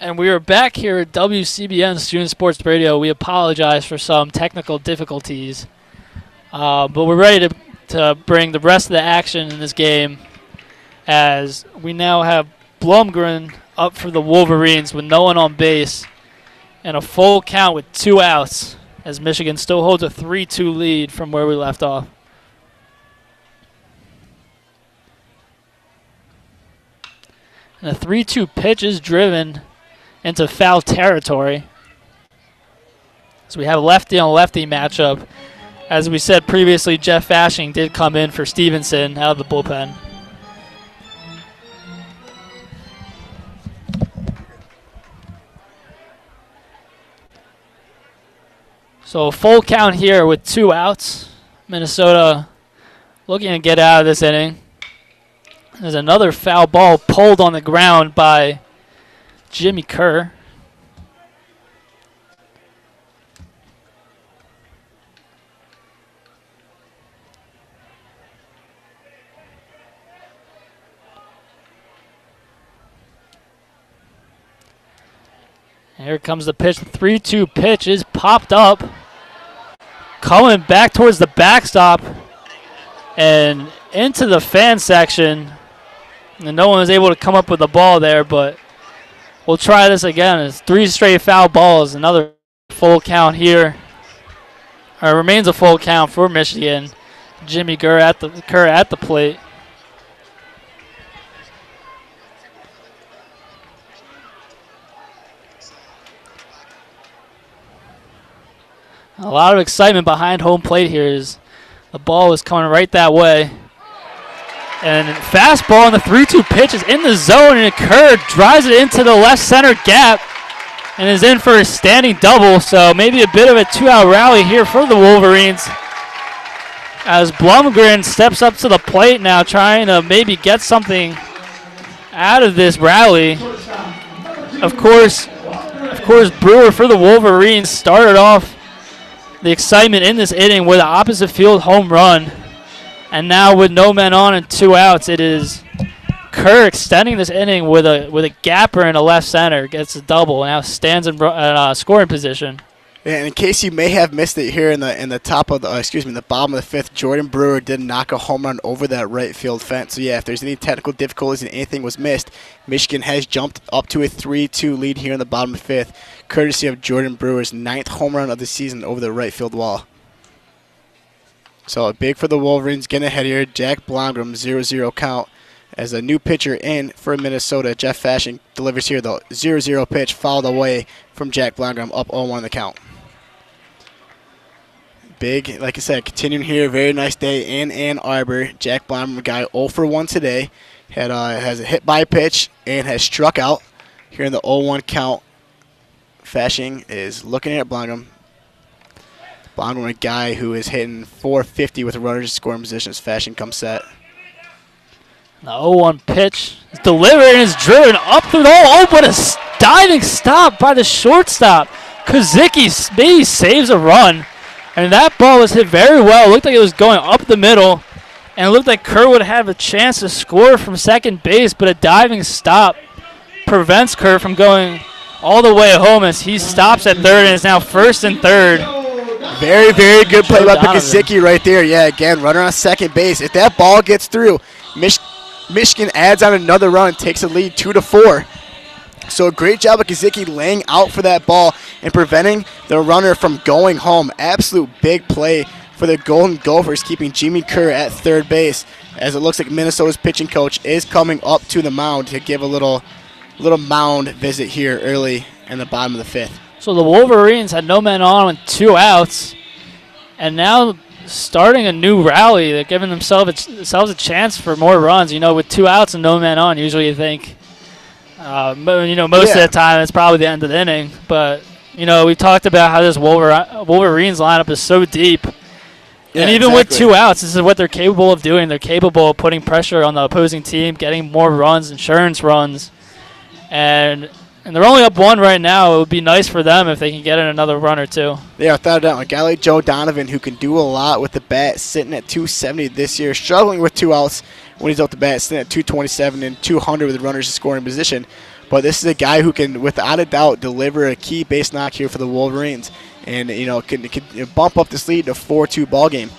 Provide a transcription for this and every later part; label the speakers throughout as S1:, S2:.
S1: And we are back here at WCBN Student Sports Radio. We apologize for some technical difficulties, but we're ready to bring the rest of the action in this game as we now have Blumgren up for the Wolverines with no one on base and a full count with 2 outs as Michigan still holds a 3-2 lead from where we left off. And a 3-2 pitch is driven into foul territory. So we have a lefty on lefty matchup. As we said previously, Jeff Fashing did come in for Stevenson out of the bullpen. So a full count here with 2 outs. Minnesota looking to get out of this inning. There's another foul ball pulled on the ground by Jimmy Kerr. Here comes the pitch. The 3-2 pitch is popped up. Coming back towards the backstop and into the fan section. And no one was able to come up with the ball there, but we'll try this again. It's 3 straight foul balls. Another full count here. Or remains a full count for Michigan. Jimmy Kerr at the plate. A lot of excitement behind home plate here as the ball is coming right that way. And fastball on the 3-2 pitch is in the zone, and Kerr drives it into the left center gap and is in for a standing double. So maybe a bit of a 2-out rally here for the Wolverines as Blumgren steps up to the plate now, trying to maybe get something out of this rally. Of course, Brewer for the Wolverines started off the excitement in this inning with an opposite field home run. And now with no men on and 2 outs, it is Kerr extending this inning with a gapper in the left center. Gets a double and now stands in scoring position.
S2: Yeah, and in case you may have missed it here in the top of the the bottom of the 5th, Jordan Brewer did knock a home run over that right field fence. So yeah, if there's any technical difficulties and anything was missed, Michigan has jumped up to a 3-2 lead here in the bottom of the 5th, courtesy of Jordan Brewer's 9th home run of the season over the right field wall. So big for the Wolverines, getting ahead here. Jack Blomgren, 0-0 count. As a new pitcher in for Minnesota, Jeff Fashing delivers here the 0-0 pitch, fouled away from Jack Blomgren, up 0-1 in the count. Big, like I said, continuing here, very nice day in Ann Arbor. Jack Blomgren, guy 0 for 1 today, has a hit by pitch and has struck out here in the 0-1 count. Fashing is looking at Blomgren. Blomgren, a guy who is hitting .450 with runners in scoring positions. Fashing comes set.
S1: The 0-1 pitch is delivered and is driven up through the hole. Oh, but a diving stop by the shortstop. Kozicki maybe saves a run. And that ball was hit very well. It looked like it was going up the middle. And it looked like Kerr would have a chance to score from second base, but a diving stop prevents Kerr from going all the way home as he stops at third and is now first and third.
S2: Very, very good play by Kozicki right there. Yeah, again, runner on second base. If that ball gets through, Michigan adds on another run, takes the lead 2-4. So a great job of Kozicki laying out for that ball and preventing the runner from going home. Absolute big play for the Golden Gophers, keeping Jimmy Kerr at third base, as it looks like Minnesota's pitching coach is coming up to the mound to give a little mound visit here early in the bottom of the 5th.
S1: So the Wolverines had no men on with 2 outs, and now starting a new rally. They're giving themselves a chance for more runs. You know, with 2 outs and no men on, usually you think, most of the time it's probably the end of the inning. But, we talked about how this Wolverines lineup is so deep. Yeah, and even with 2 outs, this is what they're capable of doing. They're capable of putting pressure on the opposing team, getting more runs, insurance runs. And they're only up 1 right now. It would be nice for them if they can get in another run or 2.
S2: Yeah, without a doubt. A guy like Joe Donovan, who can do a lot with the bat, sitting at 270 this year, struggling with 2 outs when he's out the bat, sitting at 227 and 200 with runners in scoring position. But this is a guy who can, without a doubt, deliver a key base knock here for the Wolverines, and can bump up this lead to a 4-2 ball game.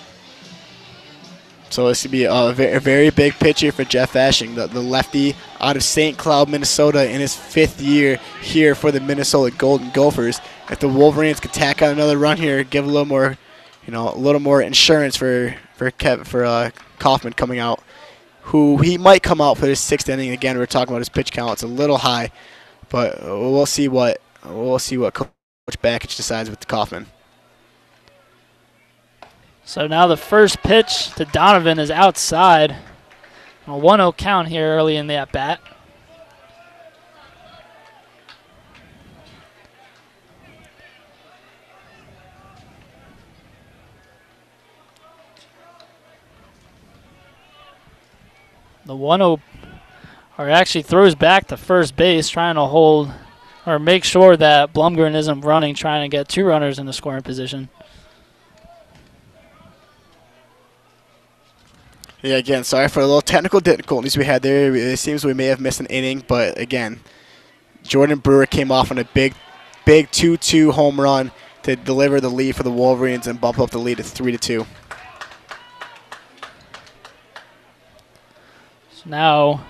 S2: So this could be a very big pitch here for Jeff Fashing, the lefty out of St. Cloud, Minnesota, in his 5th year here for the Minnesota Golden Gophers. If the Wolverines could tack on another run here, give a little more insurance for Kaufman coming out, who he might come out for his 6th inning. Again, we're talking about his pitch count; it's a little high, but we'll see what Coach Bakich decides with Kaufman.
S1: So now the first pitch to Donovan is outside. A 1-0 count here early in the at-bat. The 1-0 actually throws back to first base, trying to hold or make sure that Blumgren isn't running, trying to get 2 runners in the scoring position.
S2: Yeah, again, sorry for the little technical difficulties we had there. It seems we may have missed an inning, but again, Jordan Brewer came off on a big 2-2 home run to deliver the lead for the Wolverines and bump up the lead to 3-2.
S1: So now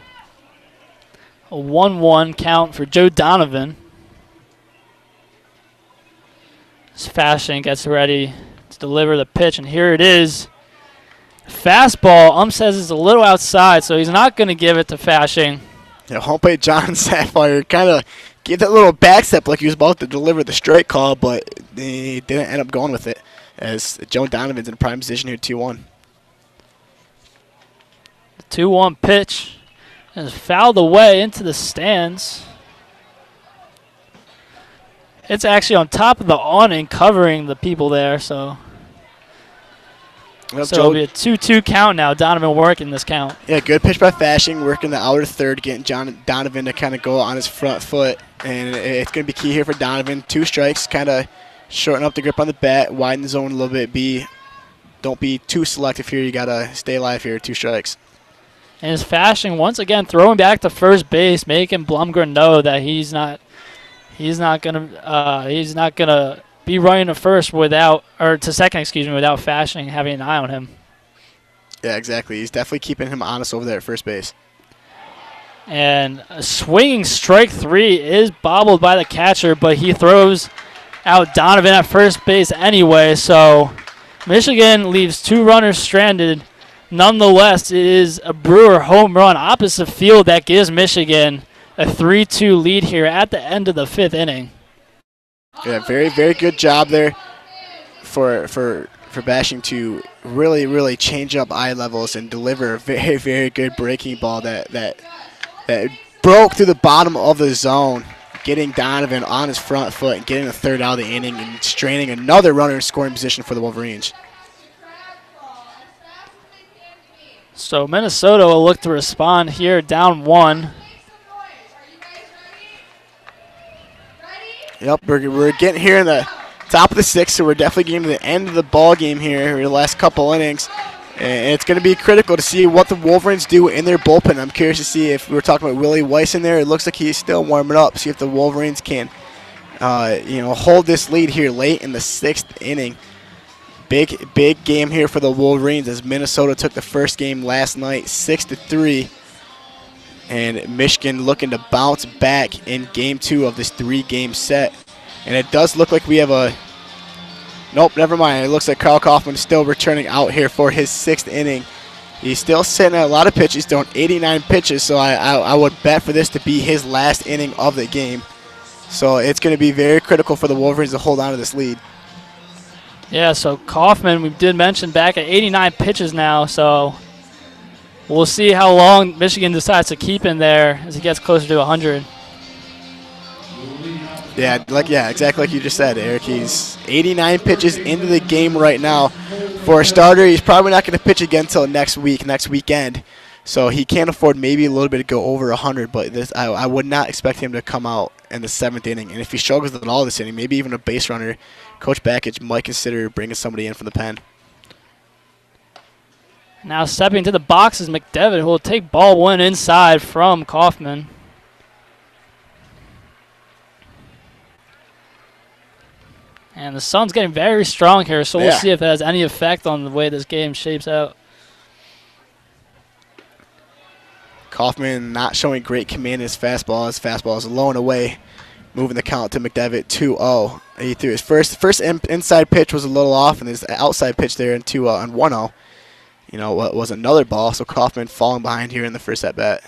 S1: a 1-1 count for Joe Donovan. As Fashing gets ready to deliver the pitch, and here it is. Fastball, says is a little outside, so he's not going to give it to Fashing.
S2: Yeah, home plate John Sapphire kind of gave that little back step like he was about to deliver the strike call, but he didn't end up going with it, as Joe Donovan's in prime position here, 2-1.
S1: The 2-1 pitch is fouled away into the stands. It's actually on top of the awning covering the people there, so it'll be a 2-2 count now. Donovan working this count.
S2: Yeah, good pitch by Fashing, working the outer third, getting Donovan to kind of go on his front foot. And it's going to be key here for Donovan. 2 strikes, kind of shorten up the grip on the bat, widen the zone a little bit. Don't be too selective here. You got to stay alive here, 2 strikes.
S1: And his Fashing once again throwing back to first base, making Blumgren know that he's not gonna be running to first without Fashing having an eye on him.
S2: Yeah, exactly. He's definitely keeping him honest over there at first base.
S1: And a swinging strike 3 is bobbled by the catcher, but he throws out Donovan at first base anyway, so Michigan leaves 2 runners stranded. Nonetheless, it is a Brewer home run opposite field that gives Michigan a 3-2 lead here at the end of the 5th inning.
S2: Yeah, very, very good job there for Bashing to really change up eye levels and deliver a very, very good breaking ball that broke through the bottom of the zone, getting Donovan on his front foot and getting the 3rd out of the inning and straining another runner in scoring position for the Wolverines.
S1: So Minnesota will look to respond here, down 1.
S2: Yep, we're getting here in the top of the 6th, so we're definitely getting to the end of the ball game here, the last couple innings. And it's going to be critical to see what the Wolverines do in their bullpen. I'm curious to see if we were talking about Willie Weiss in there. It looks like he's still warming up. See if the Wolverines can, hold this lead here late in the 6th inning. Big game here for the Wolverines as Minnesota took the first game last night 6-3. And Michigan looking to bounce back in game 2 of this 3-game set. And it does look like we have a... Nope, never mind. It looks like Kyle Kaufman is still returning out here for his 6th inning. He's still sitting at a lot of pitches, doing 89 pitches, so I would bet for this to be his last inning of the game. So it's going to be very critical for the Wolverines to hold on to this lead.
S1: Yeah, so Kaufman, we did mention, back at 89 pitches now, so we'll see how long Michigan decides to keep in there as he gets closer to 100.
S2: Yeah, exactly like you just said, Eric. He's 89 pitches into the game right now. For a starter, he's probably not going to pitch again until next weekend. So he can't afford maybe a little bit to go over 100, but I would not expect him to come out in the 7th inning. And if he struggles at all this inning, maybe even a base runner, Coach Bakich might consider bringing somebody in from the pen.
S1: Now stepping to the box is McDevitt, who will take ball 1 inside from Kaufman. And the sun's getting very strong here, so we'll see if it has any effect on the way this game shapes out.
S2: Kaufman not showing great command in his fastball. His fastball is low and away, moving the count to McDevitt 2-0. He threw his first inside pitch was a little off, and his outside pitch there in 2 on 1-0. You know, what was another ball, so Kaufman falling behind here in the first at bat.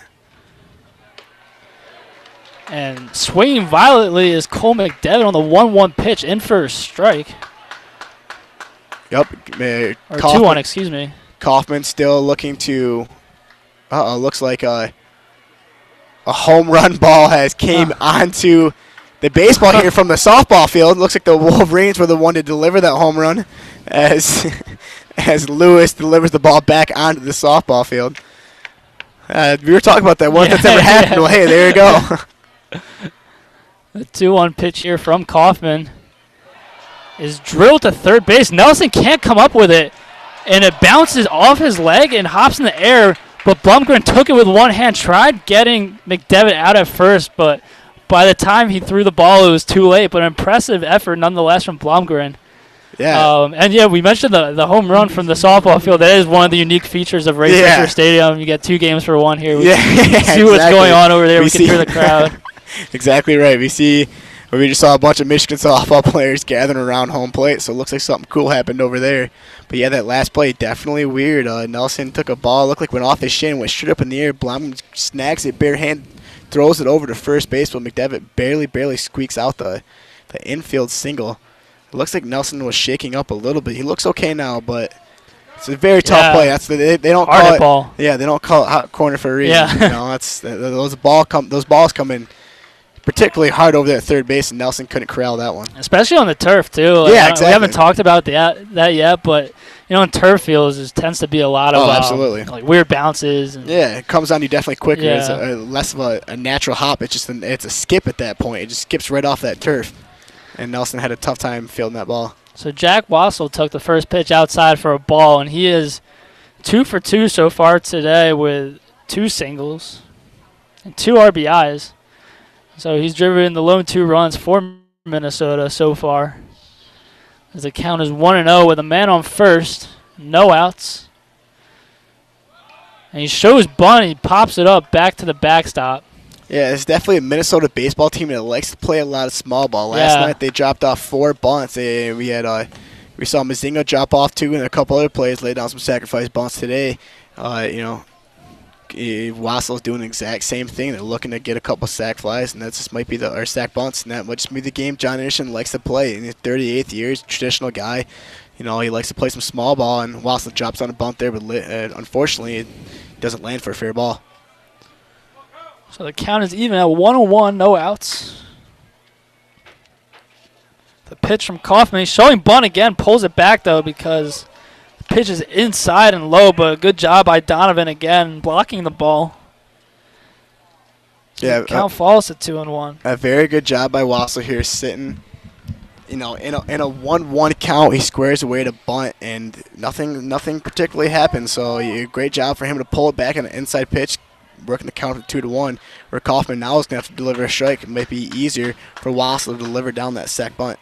S1: And swinging violently is Cole McDevitt on the 1-1 pitch, in for a strike.
S2: Yep.
S1: Or 2-1, excuse me.
S2: Kaufman still looking to. Looks like a home run ball has came onto the baseball here from the softball field. Looks like the Wolverines were the one to deliver that home run as Lewis delivers the ball back onto the softball field. We were talking about that. What if that's ever happened? Well, hey, there you go.
S1: The 2-1 pitch here from Kaufman is drilled to third base. Nelson can't come up with it, and it bounces off his leg and hops in the air. But Blumgren took it with one hand, tried getting McDevitt out at first, but by the time he threw the ball, it was too late. But an impressive effort nonetheless from Blumgren.
S2: Yeah.
S1: And, yeah, we mentioned the home run from the softball field. That is one of the unique features of Ray Fisher Stadium. You get 2 games for 1 here. We can see what's going on over there. We can hear the crowd.
S2: Exactly right. We just saw a bunch of Michigan softball players gathering around home plate, so it looks like something cool happened over there. But, yeah, that last play, definitely weird. Nelson took a ball, looked like went off his shin, went straight up in the air. Blum snags it, bare hand, throws it over to first base, but McDevitt barely squeaks out the infield single. It looks like Nelson was shaking up a little bit. He looks okay now, but it's a very tough play. That's they don't call it ball. Yeah, they don't call it hot corner for a reason. Yeah. You know, those balls come in particularly hard over there at third base, and Nelson couldn't corral that one.
S1: Especially on the turf, too. Like,
S2: yeah, exactly.
S1: We haven't talked about that yet, but, you know, in turf fields, there tends to be a lot of
S2: absolutely.
S1: Like weird bounces. And
S2: it comes on you definitely quicker. Yeah. It's less of a natural hop. It's a skip at that point. It just skips right off that turf. And Nelson had a tough time fielding that ball.
S1: So Jack Wassel took the first pitch outside for a ball, and he is 2 for 2 so far today with 2 singles and 2 RBIs. So he's driven in the lone 2 runs for Minnesota so far. As the count is 1-0 with a man on first, no outs. And he shows bunt, he pops it up back to the backstop.
S2: Yeah, it's definitely a Minnesota baseball team that likes to play a lot of small ball. Last night they dropped off 4 bunts. We saw Mazinga drop off 2, and a couple other players lay down some sacrifice bunts today. Wassel's doing the exact same thing. They're looking to get a couple sack flies, and that just might be our sack bunts, and that might just be the game John Anderson likes to play. In his 38th year, he's a traditional guy. You know, he likes to play some small ball, and Wassel drops on a bunt there, but unfortunately, it doesn't land for a fair ball.
S1: So the count is even at 1-1, no outs. The pitch from Kaufman, he's showing bunt again, pulls it back though because the pitch is inside and low, but a good job by Donovan again, blocking the ball. So the count falls to 2-1.
S2: A very good job by Wassel here, sitting. You know, in a 1-1 count, he squares away to bunt, and nothing particularly happens. So a great job for him to pull it back on an inside pitch, working the count to 2-1, where Kaufman now is going to have to deliver a strike. It might be easier for Wassel to deliver down that sack bunt.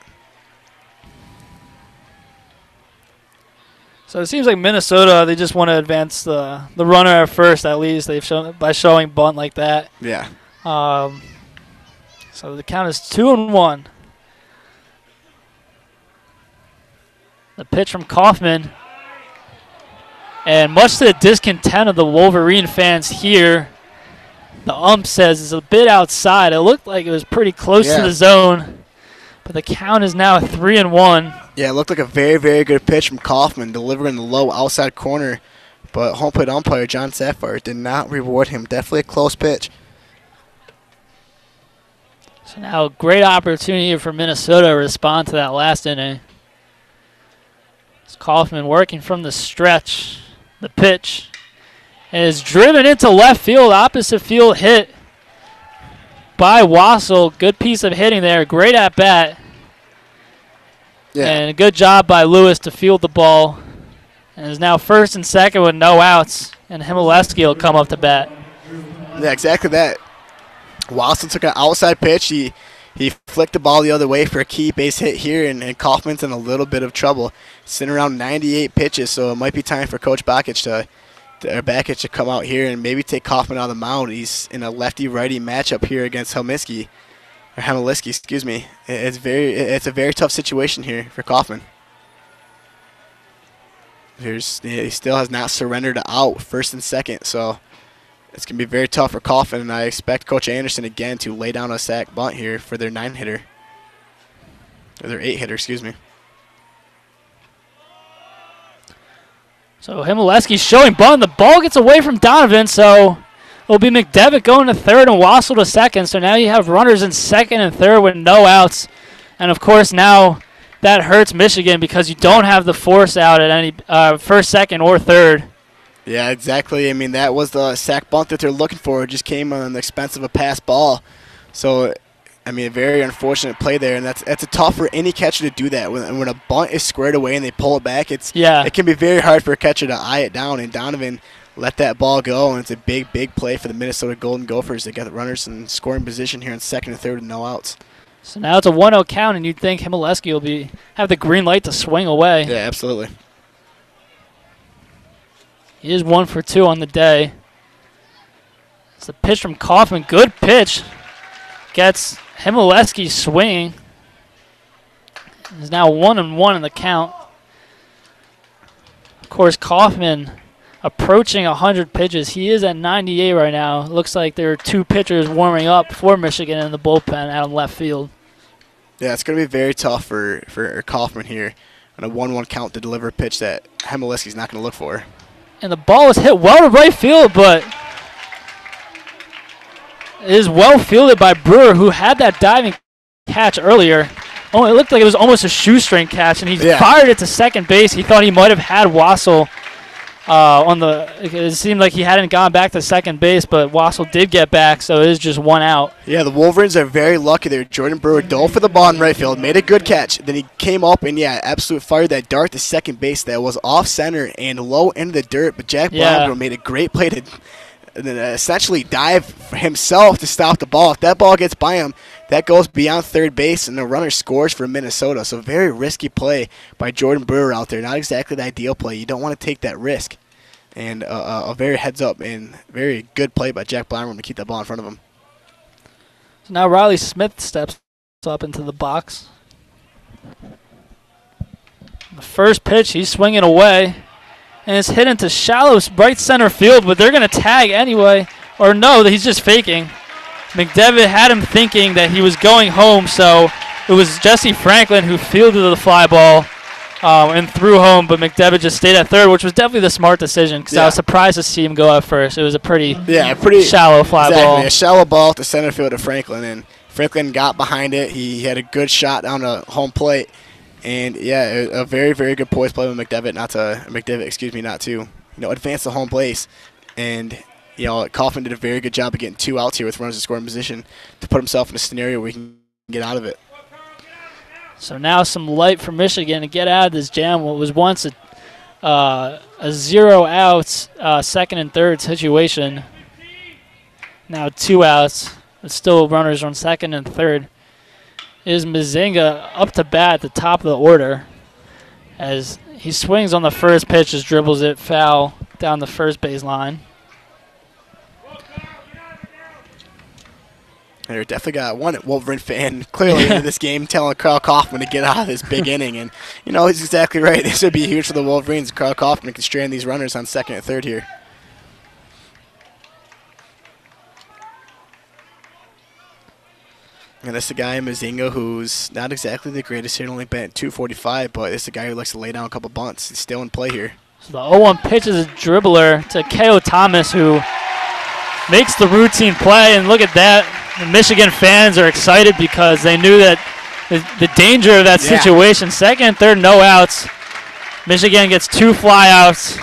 S1: So it seems like Minnesota, they just want to advance the runner at first, at least. They've shown by showing bunt like that.
S2: Yeah.
S1: So the count is 2-1. The pitch from Kaufman. And much to the discontent of the Wolverine fans here, the ump says it's a bit outside. It looked like it was pretty close to the zone, but the count is now 3-1.
S2: Yeah, it looked like a very, very good pitch from Kaufman, delivering the low outside corner, but home plate umpire John Sapphire did not reward him. Definitely a close pitch.
S1: So now a great opportunity for Minnesota to respond to that last inning. It's Kaufman working from the stretch. The pitch is driven into left field, opposite field hit by Wassel. Good piece of hitting there. Great at bat. Yeah. And a good job by Lewis to field the ball. And is now first and second with no outs. And Himaleski will come up to bat.
S2: Yeah, exactly that. Wassel took an outside pitch. He he flicked the ball the other way for a key base hit here, and Kaufman's in a little bit of trouble. Sitting around 98 pitches, so it might be time for Coach Bakic to come out here and maybe take Kaufman on the mound. He's in a lefty-righty matchup here against Hemeliski, excuse me. It's a very tough situation here for Kaufman. He still has not surrendered out first and second, so it's going to be very tough for Kaufman, and I expect Coach Anderson again to lay down a sack bunt here for their 9-hitter. Or their 8-hitter, excuse me.
S1: So Hemeliski's showing bunt. The ball gets away from Donovan, so it'll be McDevitt going to third and Wassel to second. So now you have runners in second and third with no outs. And, of course, now that hurts Michigan because you don't have the force out at any first, second, or third.
S2: Yeah, exactly. I mean, that was the sack bunt that they're looking for. It just came on the expense of a pass ball. So, I mean, a very unfortunate play there, and that's tough for any catcher to do that. When a bunt is squared away and they pull it back, it can be very hard for a catcher to eye it down, and Donovan let that ball go, and it's a big, big play for the Minnesota Golden Gophers. They got the runners in scoring position here in second and third with no outs.
S1: So now it's a 1-0 count, and you'd think Hemeliski will have the green light to swing away.
S2: Yeah, absolutely.
S1: He is 1 for 2 on the day. It's a pitch from Kaufman. Good pitch. Gets Hemeliski swinging. He's now 1-1 in the count. Of course, Kaufman approaching 100 pitches. He is at 98 right now. Looks like there are 2 pitchers warming up for Michigan in the bullpen out in left field.
S2: Yeah, it's going to be very tough for Kaufman here on a 1-1 count to deliver a pitch that Hemeliski's not going to look for.
S1: And the ball was hit well to right field, but it is well fielded by Brewer, who had that diving catch earlier. Oh, it looked like it was almost a shoestring catch, and he fired it to second base. He thought he might have had Wassel it seemed like he hadn't gone back to second base, but Wassel did get back, so it is just 1 out. Yeah,
S2: the Wolverines are very lucky there. Jordan Brewer dove for the ball in right field, made a good catch. Then he came up and, absolutely fired that dart to second base that was off center and low into the dirt. But Jack Blomgren made a great play to essentially dive himself to stop the ball. If that ball gets by him, that goes beyond third base, and the runner scores for Minnesota. So very risky play by Jordan Brewer out there. Not exactly the ideal play. You don't want to take that risk. And a very heads-up and very good play by Jack Blomgren to keep that ball in front of him.
S1: So now Riley Smith steps up into the box. The first pitch, he's swinging away. And it's hit into shallow right center field, but they're going to tag anyway. Or no, he's just faking. McDevitt had him thinking that he was going home, so it was Jesse Franklin who fielded the fly ball and threw home, but McDevitt just stayed at third, which was definitely the smart decision because I was surprised to see him go out first. It was a pretty shallow fly ball.
S2: A shallow ball to center field to Franklin, and Franklin got behind it. He had a good shot down to home plate. And, a very, very good poise play with McDevitt not to advance the home place. And, Kaufman did a very good job of getting 2 outs here with runners in scoring position to put himself in a scenario where he can get out of it.
S1: So now some light for Michigan to get out of this jam. What was once a 0 outs second and third situation. Now 2 outs, but still runners on second and third. Is Mazinga up to bat at the top of the order as he swings on the first pitch, just dribbles it foul down the first base line.
S2: There definitely got one Wolverine fan clearly into this game telling Carl Kaufman to get out of this big inning. And, he's exactly right. This would be huge for the Wolverines. Carl Kaufman can strand these runners on second and third here. And this is a guy in Mazinga who's not exactly the greatest here, only been at 245, but this is a guy who likes to lay down a couple bunts. He's still in play here.
S1: So the 0-1 pitch is a dribbler to K.O. Thomas, who makes the routine play. And look at that. The Michigan fans are excited because they knew that the danger of that situation. Second and third, no outs. Michigan gets 2 flyouts,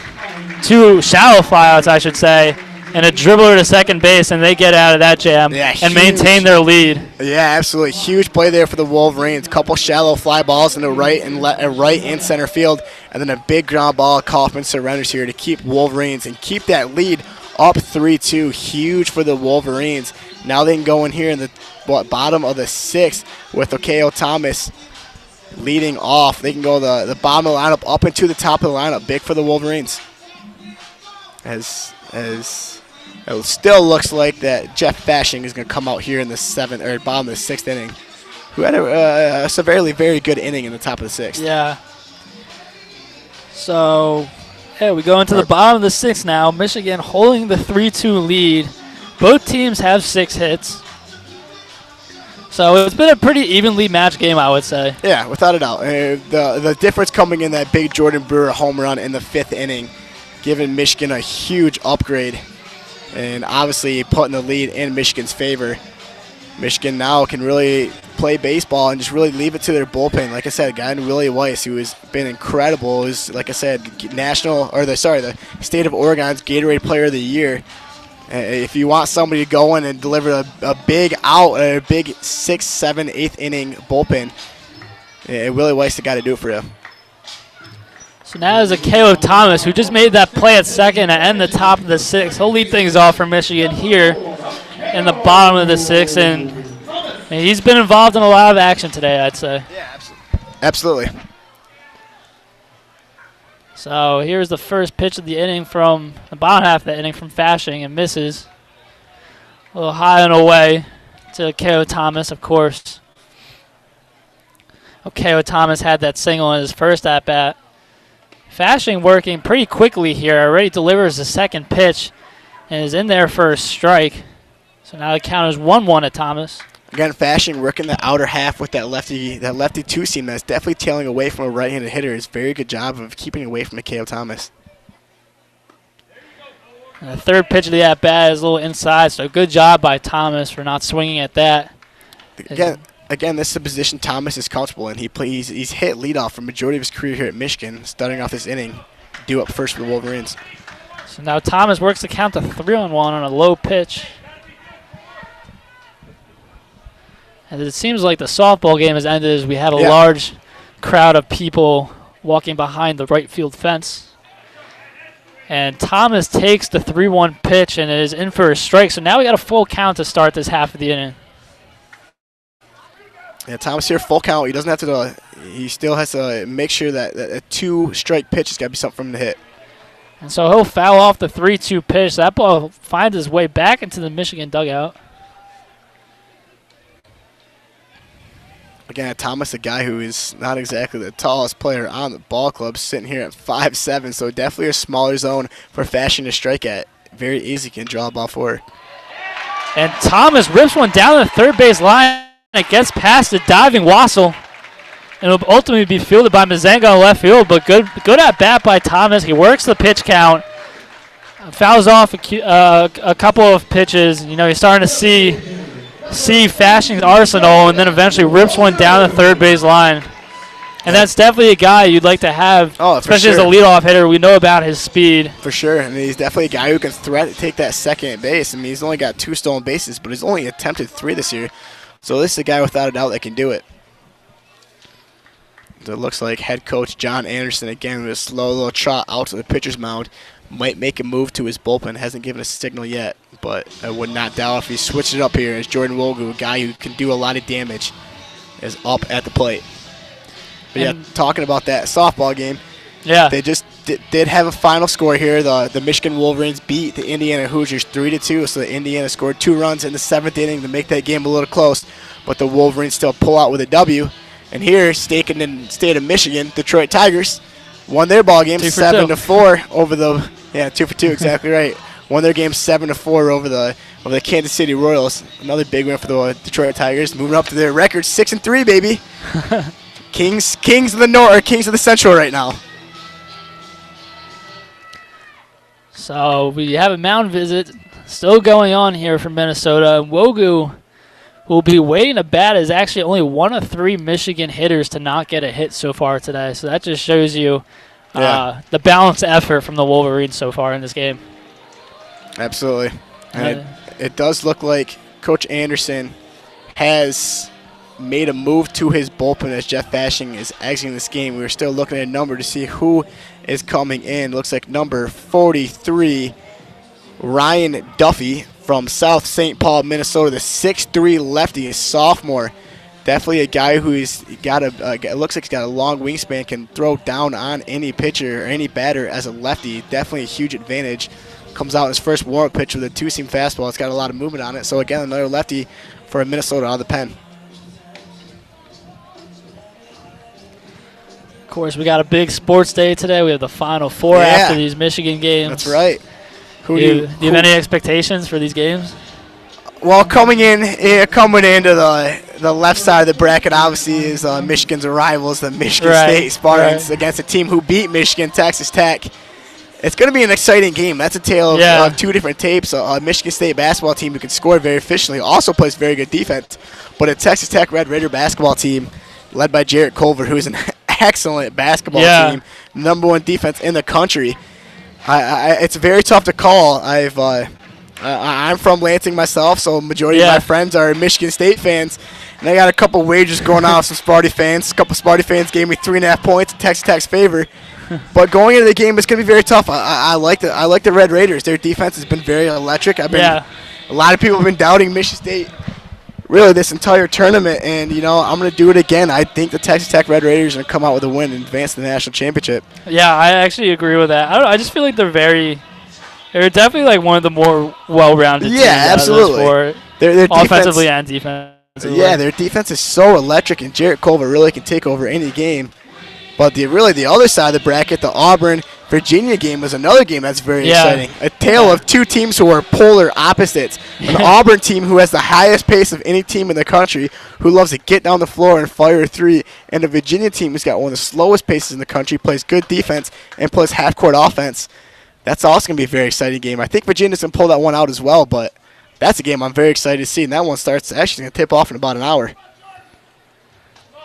S1: 2 shallow flyouts, I should say, and a dribbler to second base, and they get out of that jam and maintain their lead.
S2: Yeah, absolutely. Huge play there for the Wolverines. Couple shallow fly balls into right and center field, and then a big ground ball. Kaufman surrenders here to keep Wolverines and keep that lead up 3-2. Huge for the Wolverines. Now they can go in here in the bottom of the 6th with Okeo Thomas leading off. They can go the bottom of the lineup up into the top of the lineup. Big for the Wolverines. As it still looks like that Jeff Fashing is going to come out here in the 7th or bottom of the 6th inning, who had a severely very good inning in the top of the 6th.
S1: Yeah. So, yeah, we go into the bottom of the 6th now. Michigan holding the 3-2 lead. Both teams have 6 hits. So it's been a pretty evenly matched game, I would say.
S2: Yeah, without a doubt. The difference coming in that big Jordan Brewer home run in the 5th inning, giving Michigan a huge upgrade, and obviously putting the lead in Michigan's favor. Michigan now can really play baseball and just really leave it to their bullpen. Like I said, a guy in Willie Weiss, who has been incredible, is, like I said, the state of Oregon's Gatorade Player of the Year. If you want somebody to go in and deliver a big out, a big 6th, 7th, 8th inning bullpen, Willie Weiss the guy to do it for you.
S1: So now there's Caleb Thomas, who just made that play at second to end the top of the 6th. He'll lead things off for Michigan here in the bottom of the 6th, and he's been involved in a lot of action today, I'd say.
S2: Yeah, absolutely.
S1: So here's the first pitch of the inning from the bottom half of the inning from Fashing, and misses. A little high and away to Caleb Thomas, of course. Caleb Thomas had that single in his first at-bat. Fashing working pretty quickly here, already delivers the second pitch and is in there for a strike. So now the count is 1-1 at Thomas.
S2: Again, Fashing working the outer half with that lefty two-seam that's definitely tailing away from a right-handed hitter. It's a very good job of keeping away from Caleb Thomas.
S1: And the third pitch of the at-bat is a little inside, so good job by Thomas for not swinging at that.
S2: Again, this is a position Thomas is comfortable in. He's hit leadoff for the majority of his career here at Michigan, starting off this inning, due up first for the Wolverines.
S1: So now Thomas works the count to 3-1 on a low pitch. And it seems like the softball game has ended as we had a large crowd of people walking behind the right field fence. And Thomas takes the 3-1 pitch and is in for a strike. So now we got a full count to start this half of the inning.
S2: Yeah, Thomas here, full count. He doesn't have to. He still has to make sure that a 2-strike pitch has got to be something for him to hit.
S1: And so he'll foul off the 3-2 pitch. That ball finds its way back into the Michigan dugout.
S2: Again, Thomas, a guy who is not exactly the tallest player on the ball club, sitting here at 5'7", so definitely a smaller zone for Fashing to strike at. Very easy, can draw a ball forward.
S1: And Thomas rips one down the third base line. It gets past the diving Wassel. And it'll ultimately be fielded by Mazenga on left field, but good at bat by Thomas. He works the pitch count, fouls off a couple of pitches. You know, you're starting to see Fashing's arsenal, and then eventually rips one down the third base line. And that's definitely a guy you'd like to have, especially as a leadoff hitter. We know about his speed.
S2: For sure. I mean, he's definitely a guy who can take that second base. I mean, he's only got 2 stolen bases, but he's only attempted 3 this year. So this is a guy without a doubt that can do it. So it looks like head coach John Anderson, again, with a slow little trot out to the pitcher's mound, might make a move to his bullpen. Hasn't given a signal yet, but I would not doubt if he switched it up here as Jordan Wogu, a guy who can do a lot of damage, is up at the plate. But yeah, talking about that softball game, they just did have a final score here. The Michigan Wolverines beat the Indiana Hoosiers 3-2, so the Indiana scored 2 runs in the 7th inning to make that game a little close, but the Wolverines still pull out with a W. And here, staking in the state of Michigan, Detroit Tigers won their ball game 7-4 over the 2 for 2, exactly right. Won their game 7-4 over the Kansas City Royals. Another big win for the Detroit Tigers, moving up to their record 6-3, baby. Kings of the North, or Kings of the Central right now.
S1: So we have a mound visit still going on here for Minnesota. Wogu will be waiting to bat is actually only one of 3 Michigan hitters to not get a hit so far today. So that just shows you the balanced effort from the Wolverines so far in this game.
S2: Absolutely. And it does look like Coach Anderson has made a move to his bullpen as Jeff Fashing is exiting this game. We were still looking at a number to see who is coming in. Looks like number 43 Ryan Duffy from South St. Paul, Minnesota, the 6'3" lefty, a sophomore. Definitely a guy who's got looks like he's got a long wingspan, can throw down on any pitcher or any batter as a lefty. Definitely a huge advantage. Comes out in his first warm-up pitch with a two-seam fastball. It's got a lot of movement on it. So, again, another lefty for Minnesota out of the pen.
S1: Of course, we got a big sports day today. We have the Final Four after these Michigan games.
S2: That's right.
S1: Do you have any expectations for these games?
S2: Well, coming into the left side of the bracket, obviously, is Michigan's rivals, the Michigan State Spartans, against a team who beat Michigan, Texas Tech. It's going to be an exciting game. That's a tale of two different tapes. A Michigan State basketball team who can score very efficiently, also plays very good defense, but a Texas Tech Red Raider basketball team led by Jarrett Culver, who's an excellent basketball team, #1 defense in the country. It's very tough to call. I'm from Lansing myself, so majority of my friends are Michigan State fans, and I got a couple wagers going on with some Sparty fans. A couple Sparty fans gave me 3.5 points in Texas Tech's favor. But going into the game, it's going to be very tough. I like the Red Raiders. Their defense has been very electric. A lot of people have been doubting Michigan State really this entire tournament, and I'm going to do it again. I think the Texas Tech Red Raiders are going to come out with a win and advance to the national championship.
S1: Yeah, I actually agree with that. I just feel like they're definitely like one of the more well-rounded teams.
S2: Yeah, absolutely. Their
S1: offensively and defensively.
S2: Yeah, their defense is so electric, and Jarrett Culver really can take over any game. But the other side of the bracket, the Auburn-Virginia game, is another game that's very exciting. A tale of two teams who are polar opposites. An Auburn team who has the highest pace of any team in the country, who loves to get down the floor and fire a three, and a Virginia team who's got one of the slowest paces in the country, plays good defense, and plays half-court offense. That's also going to be a very exciting game. I think Virginia's going to pull that one out as well, but that's a game I'm very excited to see, and that one starts actually going to tip off in about an hour.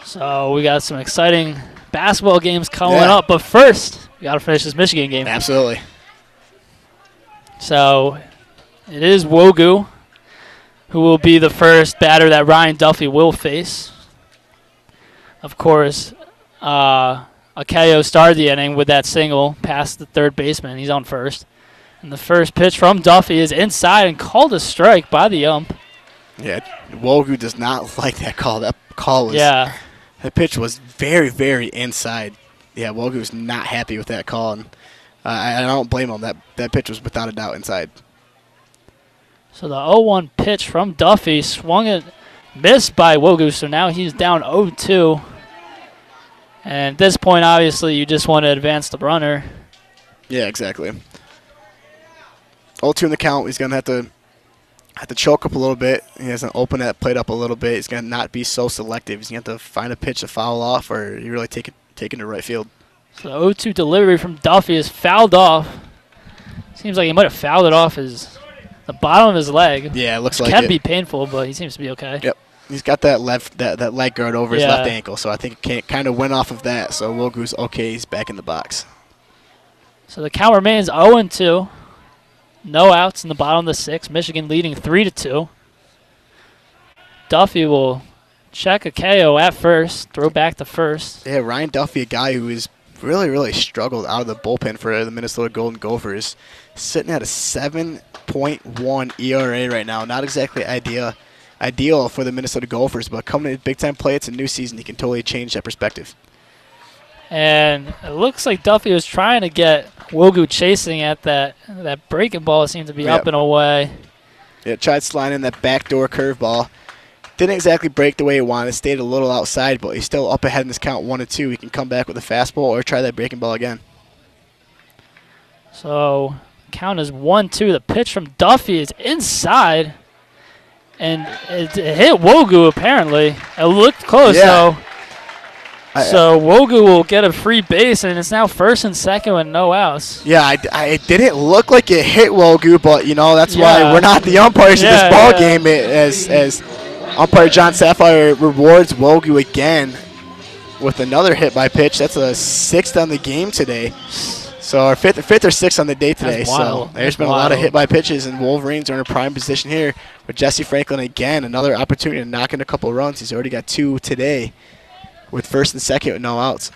S1: So we got some exciting basketball games coming up, but first we got to finish this Michigan game.
S2: Absolutely.
S1: So it is Wogu who will be the first batter that Ryan Duffy will face. Of course, Akeo started the inning with that single past the third baseman. He's on first. And the first pitch from Duffy is inside and called a strike by the ump.
S2: Yeah, Wogu does not like that call. That call was the pitch was very, very inside. Yeah, Wogu was not happy with that call, and I don't blame him. That pitch was without a doubt inside.
S1: So the 0-1 pitch from Duffy swung it, missed by Wogu, so now he's down 0-2. And at this point, obviously, you just want to advance the runner.
S2: Yeah, exactly. 0-2 in the count. He's going to have to choke up a little bit. He has to open that plate up a little bit. He's going to not be so selective. He's going to have to find a pitch to foul off, or you really take it to right field.
S1: So the 0-2 delivery from Duffy is fouled off. Seems like he might have fouled it off the bottom of his leg.
S2: Yeah, it looks like it.
S1: Can be painful, but he seems to be okay.
S2: Yep. He's got that leg guard over his left ankle, so I think it kind of went off of that. So Wogu's okay. He's back in the box.
S1: So the count remains 0-2. No outs in the bottom of the sixth. Michigan leading 3-2. Duffy will check a KO at first, throw back to first.
S2: Yeah, Ryan Duffy, a guy who has really, really struggled out of the bullpen for the Minnesota Golden Gophers, sitting at a 7.1 ERA right now. Not exactly ideal for the Minnesota Gophers, but coming into big-time play, it's a new season. He can totally change that perspective.
S1: And it looks like Duffy was trying to get Wogu chasing at that breaking ball. Seemed to be up and away.
S2: Yeah, tried sliding that backdoor curveball. Didn't exactly break the way he wanted. Stayed a little outside, but he's still up ahead in this count 1-2. He can come back with a fastball or try that breaking ball again.
S1: So count is 1-2. The pitch from Duffy is inside. And it hit Wogu, apparently. It looked close, though. So Wogu will get a free base, and it's now first and second with no outs. Yeah,
S2: it didn't look like it hit Wogu, but, that's why we're not the umpires of this ball game. As umpire John Sapphire rewards Wogu again with another hit by pitch. That's a sixth on the game today. So our fifth or sixth on the day today. So there's been a lot of hit by pitches, and Wolverines are in a prime position here with Jesse Franklin again. Another opportunity to knock in a couple runs. He's already got 2 today with first and second with no outs.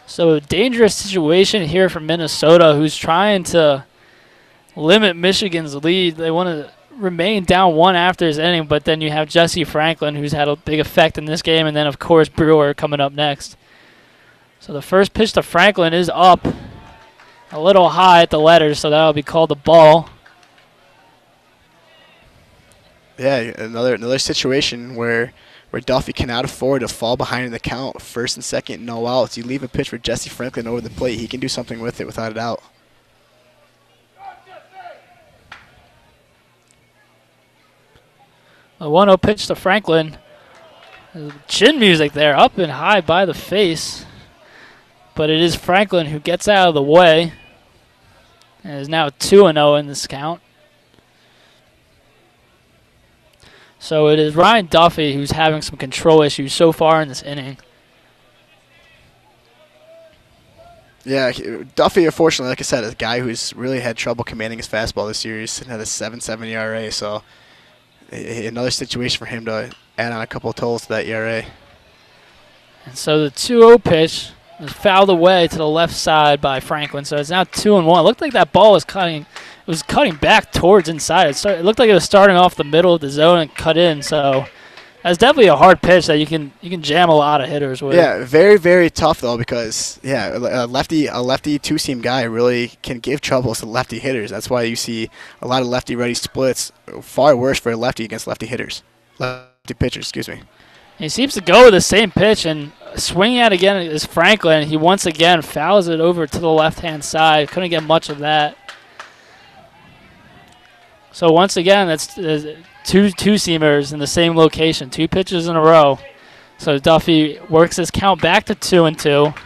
S1: So a dangerous situation here for Minnesota, who's trying to limit Michigan's lead. They want to remain down 1 after his inning, but then you have Jesse Franklin, who's had a big effect in this game, and then, of course, Brewer coming up next. So the first pitch to Franklin is up a little high at the letters, so that'll be called a ball.
S2: Yeah, another situation where Duffy cannot afford to fall behind in the count. First and second, no outs. You leave a pitch for Jesse Franklin over the plate, he can do something with it without a doubt.
S1: A 1-0 pitch to Franklin. Chin music there, up and high by the face. But it is Franklin who gets out of the way. And is now 2-0 in this count. So it is Ryan Duffy who's having some control issues so far in this inning.
S2: Yeah, Duffy, unfortunately, like I said, is a guy who's really had trouble commanding his fastball this series and had a 7.7 ERA. So another situation for him to add on a couple of totals to that ERA.
S1: And so the 2-0 pitch was fouled away to the left side by Franklin. So it's now 2-1. It looked like that ball was cutting. It was cutting back towards inside. It looked like it was starting off the middle of the zone and cut in. So that's definitely a hard pitch that you can jam a lot of hitters with.
S2: Yeah, very, very tough though, because a lefty two-seam guy really can give troubles to lefty hitters. That's why you see a lot of lefty-righty splits. Far worse for a lefty against lefty hitters, lefty pitchers. Excuse me.
S1: He seems to go with the same pitch and swinging at it again is Franklin. He once again fouls it over to the left-hand side. Couldn't get much of that. So once again, that's two-seamers in the same location, 2 pitches in a row. So Duffy works his count back to 2-2.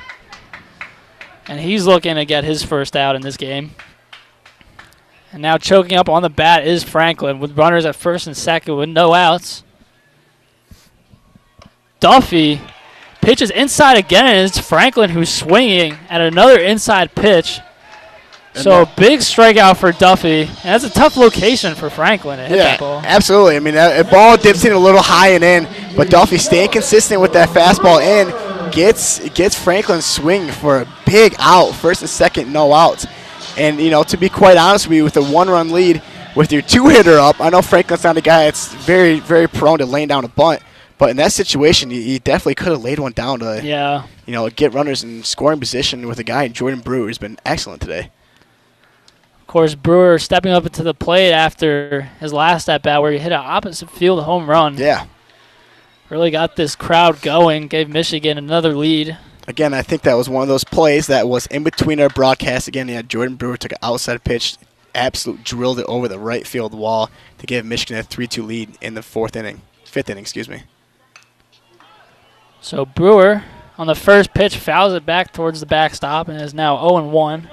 S1: And he's looking to get his first out in this game. And now choking up on the bat is Franklin with runners at first and second with no outs. Duffy pitches inside again, and it's Franklin who's swinging at another inside pitch. So a big strikeout for Duffy. And that's a tough location for Franklin to hit that ball.
S2: Absolutely. I mean, that ball dips in a little high and in, but Duffy staying consistent with that fastball in gets Franklin swinging for a big out. First and second, no outs. And, you know, to be quite honest with you, with a 1-run lead, with your 2-hitter up, I know Franklin's not a guy that's very, very prone to laying down a bunt. But in that situation, he definitely could have laid one down to, you know, get runners in scoring position with a guy. Jordan Brewer who's been excellent today.
S1: Of course, Brewer stepping up into the plate after his last at-bat where he hit an opposite field home run.
S2: Yeah.
S1: Really got this crowd going, gave Michigan another lead.
S2: Again, I think that was one of those plays that was in between our broadcasts. Again, Jordan Brewer took an outside pitch, absolute drilled it over the right field wall to give Michigan a 3-2 lead in the fifth inning, excuse me.
S1: So Brewer on the first pitch fouls it back towards the backstop and is now 0-1.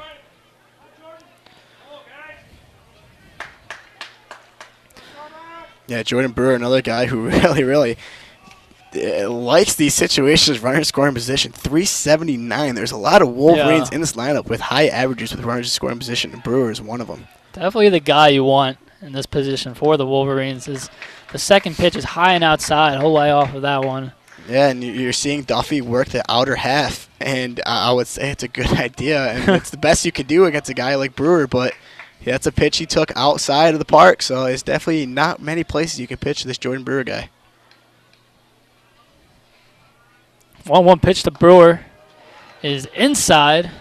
S2: Yeah, Jordan Brewer, another guy who really likes these situations, runner scoring position. 379. There's a lot of Wolverines in this lineup with high averages with runners scoring position, and Brewer is one of them.
S1: Definitely the guy you want in this position for the Wolverines. Is the second pitch is high and outside. He'll lay off of that one.
S2: Yeah, and you're seeing Duffy work the outer half, and I would say it's a good idea, and it's the best you could do against a guy like Brewer, but that's a pitch he took outside of the park, so it's definitely not many places you can pitch this Jordan Brewer guy.
S1: 1-1 pitch to Brewer is inside,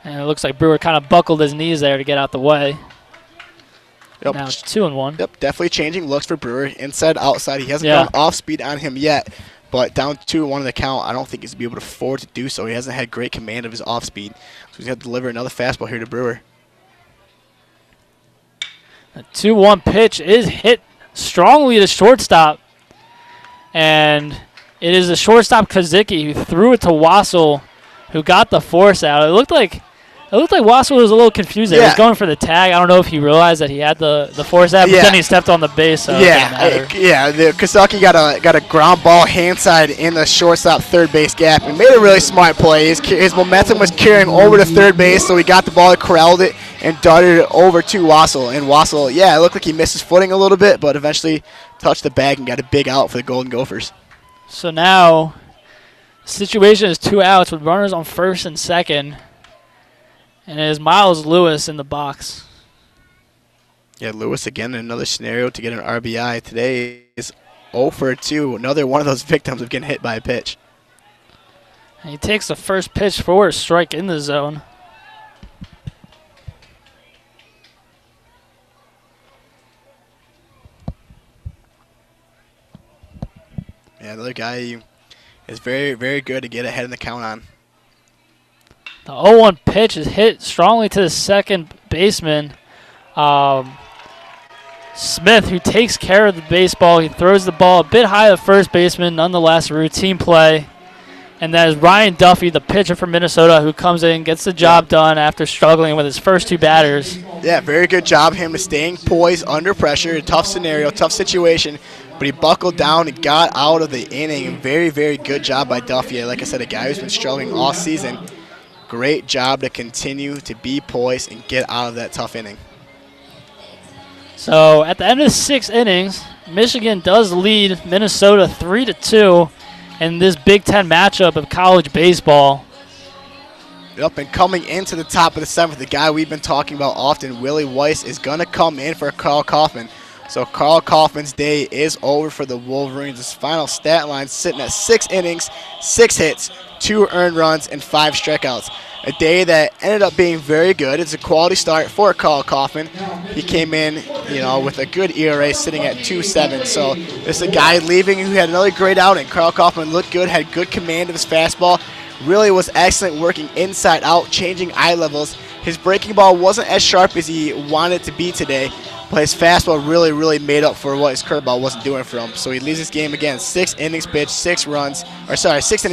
S1: and it looks like Brewer kind of buckled his knees there to get out the way.
S2: Yep.
S1: Now it's 2-1.
S2: Yep, definitely changing looks for Brewer. Inside, outside. He hasn't gone off speed on him yet, but down 2-1 in the count, I don't think he's going to be able to afford to do so. He hasn't had great command of his off speed, so he's going to deliver another fastball here to Brewer.
S1: The 2-1 pitch is hit strongly to shortstop, and it is the shortstop Kozicki who threw it to Wassel, who got the force out. It looked like Wassel was a little confused there. He was going for the tag. I don't know if he realized that he had the force out, but then he stepped on the base, so it didn't matter.
S2: The Kozicki got a ground ball hand side in the shortstop third base gap and made a really smart play. His momentum was carrying over to third base, so he got the ball, corralled it, and darted it over to Wassel. And Wassel, it looked like he missed his footing a little bit, but eventually touched the bag and got a big out for the Golden Gophers.
S1: So now the situation is 2 outs with runners on first and second. And it is Miles Lewis in the box.
S2: Yeah, Lewis again in another scenario to get an RBI. Today is 0 for 2. Another one of those victims of getting hit by a pitch.
S1: And he takes the first pitch for a strike in the zone.
S2: Yeah, another guy is very, very good to get ahead in the count on.
S1: The 0-1 pitch is hit strongly to the second baseman, Smith, who takes care of the baseball. He throws the ball a bit high to first baseman, nonetheless a routine play. And that is Ryan Duffy, the pitcher from Minnesota, who comes in, gets the job done after struggling with his first two batters.
S2: Yeah, very good job him staying poised under pressure. Tough scenario, tough situation, but he buckled down and got out of the inning. Very, very good job by Duffy. Like I said, a guy who's been struggling all season. Great job to continue to be poised and get out of that tough inning.
S1: So at the end of 6 innings, Michigan does lead Minnesota 3-2 in this Big Ten matchup of college baseball.
S2: Yep, and coming into the top of the 7th, the guy we've been talking about often, Willie Weiss, is going to come in for Carl Kaufman. So Carl Kaufman's day is over for the Wolverines. His final stat line sitting at 6 innings, 6 hits, 2 earned runs, and 5 strikeouts. A day that ended up being very good. It's a quality start for Carl Kaufman. He came in, with a good ERA sitting at 2.7. So this is a guy leaving who had another great outing. Carl Kaufman looked good, had good command of his fastball. Really was excellent working inside out, changing eye levels. His breaking ball wasn't as sharp as he wanted it to be today, but his fastball really, really made up for what his curveball wasn't doing for him. So he leaves this game again, 6 innings pitched, 6 innings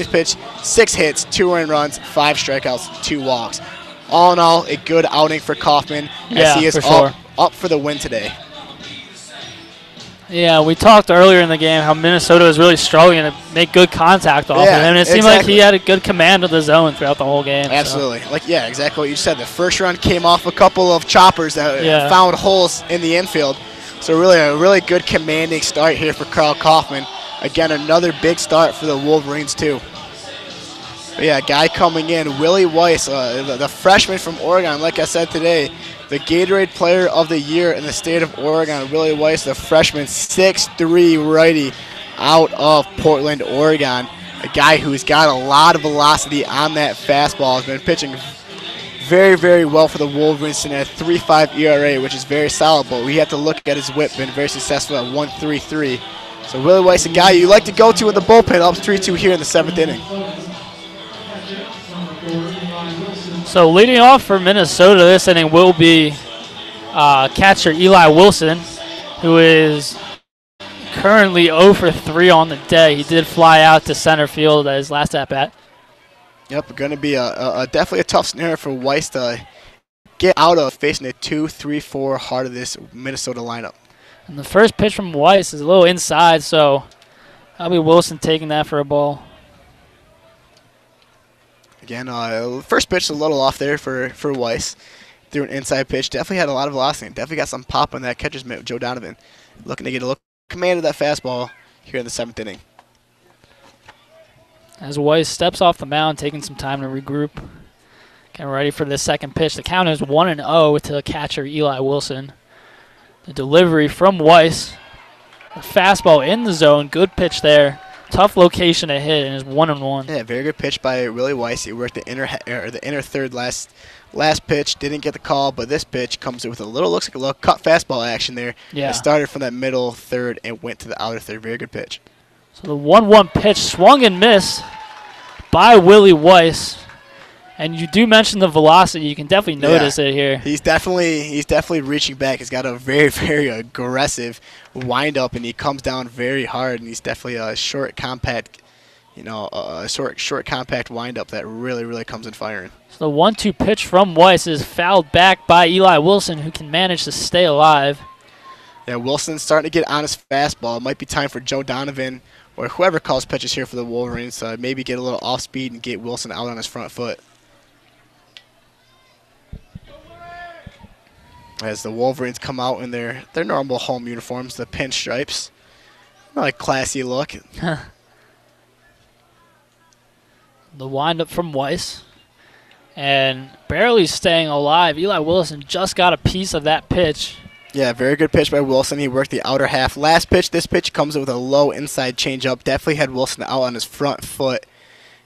S2: pitched, 6 hits, 2 earned runs, 5 strikeouts, 2 walks. All in all, a good outing for Kaufman as he is up for the win today.
S1: Yeah, we talked earlier in the game how Minnesota was really struggling to make good contact off of him, and it seemed like he had a good command of the zone throughout the whole game.
S2: Absolutely. So. Exactly what you said. The first run came off a couple of choppers that found holes in the infield. So really a really good commanding start here for Carl Kaufman. Again, another big start for the Wolverines too. But yeah, guy coming in, Willie Weiss, the freshman from Oregon, like I said today, the Gatorade Player of the Year in the state of Oregon, Willie Weiss, the freshman, 6'3" righty out of Portland, Oregon. A guy who's got a lot of velocity on that fastball. Has been pitching very, very well for the Wolverines, sitting at 3.5 ERA, which is very solid, but we have to look at his whip, been very successful at 1.33. So Willie Weiss, a guy you like to go to in the bullpen, up 3-2 here in the 7th inning.
S1: So leading off for Minnesota this inning will be catcher Eli Wilson, who is currently 0 for 3 on the day. He did fly out to center field at his last at-bat.
S2: Yep, going to be definitely a tough scenario for Weiss to get out of, facing a 2-3-4 heart of this Minnesota lineup.
S1: And the first pitch from Weiss is a little inside, so that'll be Wilson taking that for a ball.
S2: Again, first pitch is a little off there for Weiss. Threw an inside pitch. Definitely had a lot of velocity. Definitely got some pop on that catcher's mitt with Joe Donovan. Looking to get a look command of that fastball here in the 7th inning.
S1: As Weiss steps off the mound, taking some time to regroup. Getting ready for the second pitch. The count is 1-0 to the catcher Eli Wilson. The delivery from Weiss. The fastball in the zone. Good pitch there. Tough location to hit, and is 1-1.
S2: Yeah, very good pitch by Willie Weiss. He worked the inner third last pitch. Didn't get the call, but this pitch comes in with looks like a little cut fastball action there.
S1: Yeah.
S2: It started from that middle third and went to the outer third. Very good pitch.
S1: So the 1-1 pitch swung and missed by Willie Weiss. And you do mention the velocity. You can definitely notice it here.
S2: He's definitely reaching back. He's got a very, very aggressive windup, and he comes down very hard. And he's definitely a short, compact, short, compact windup that really, really comes in firing.
S1: So the 1-2 pitch from Weiss is fouled back by Eli Wilson, who can manage to stay alive.
S2: Yeah, Wilson's starting to get on his fastball. It might be time for Joe Donovan or whoever calls pitches here for the Wolverines to maybe get a little off speed and get Wilson out on his front foot. As the Wolverines come out in their normal home uniforms, the pinstripes. Really classy look.
S1: The windup from Weiss. And barely staying alive. Eli Wilson just got a piece of that pitch.
S2: Yeah, very good pitch by Wilson. He worked the outer half. Last pitch, this pitch comes with a low inside changeup. Definitely had Wilson out on his front foot.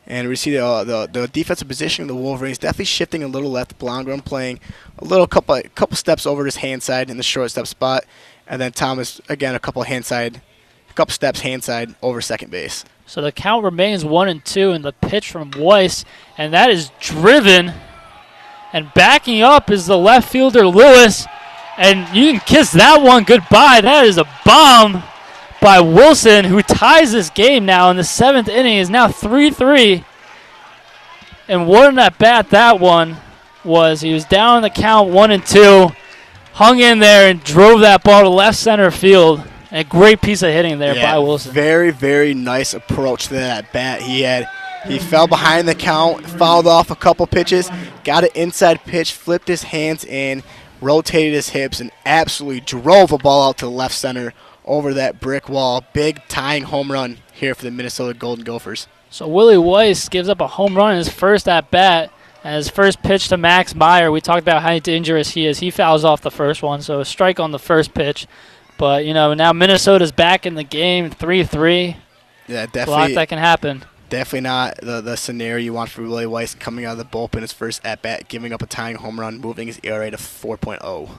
S2: And we see the defensive position of the Wolverines definitely shifting a little left. Blomgren playing a little couple steps over his hand side in the shortstop spot. And then Thomas, again, a couple steps hand side over second base.
S1: So the count remains 1-2 in the pitch from Weiss. And that is driven. And backing up is the left fielder, Lewis. And you can kiss that one goodbye. That is a bomb by Wilson, who ties this game now in the 7th inning. Is now 3-3. And what an at-bat that one was. He was down in the count 1-2, hung in there and drove that ball to left center field. And a great piece of hitting there by Wilson.
S2: Very, very nice approach to that at-bat he had. He fell behind the count, fouled off a couple pitches, got an inside pitch, flipped his hands in, rotated his hips, and absolutely drove a ball out to the left center over that brick wall. Big tying home run here for the Minnesota Golden Gophers.
S1: So Willie Weiss gives up a home run in his first at-bat. And his first pitch to Max Meyer, we talked about how dangerous he is. He fouls off the first one, so a strike on the first pitch. But, now Minnesota's back in the game, 3-3.
S2: Yeah, definitely.
S1: A lot that can happen.
S2: Definitely not the scenario you want for Willie Weiss coming out of the bullpen his first at-bat, giving up a tying home run, moving his ERA to 4.0.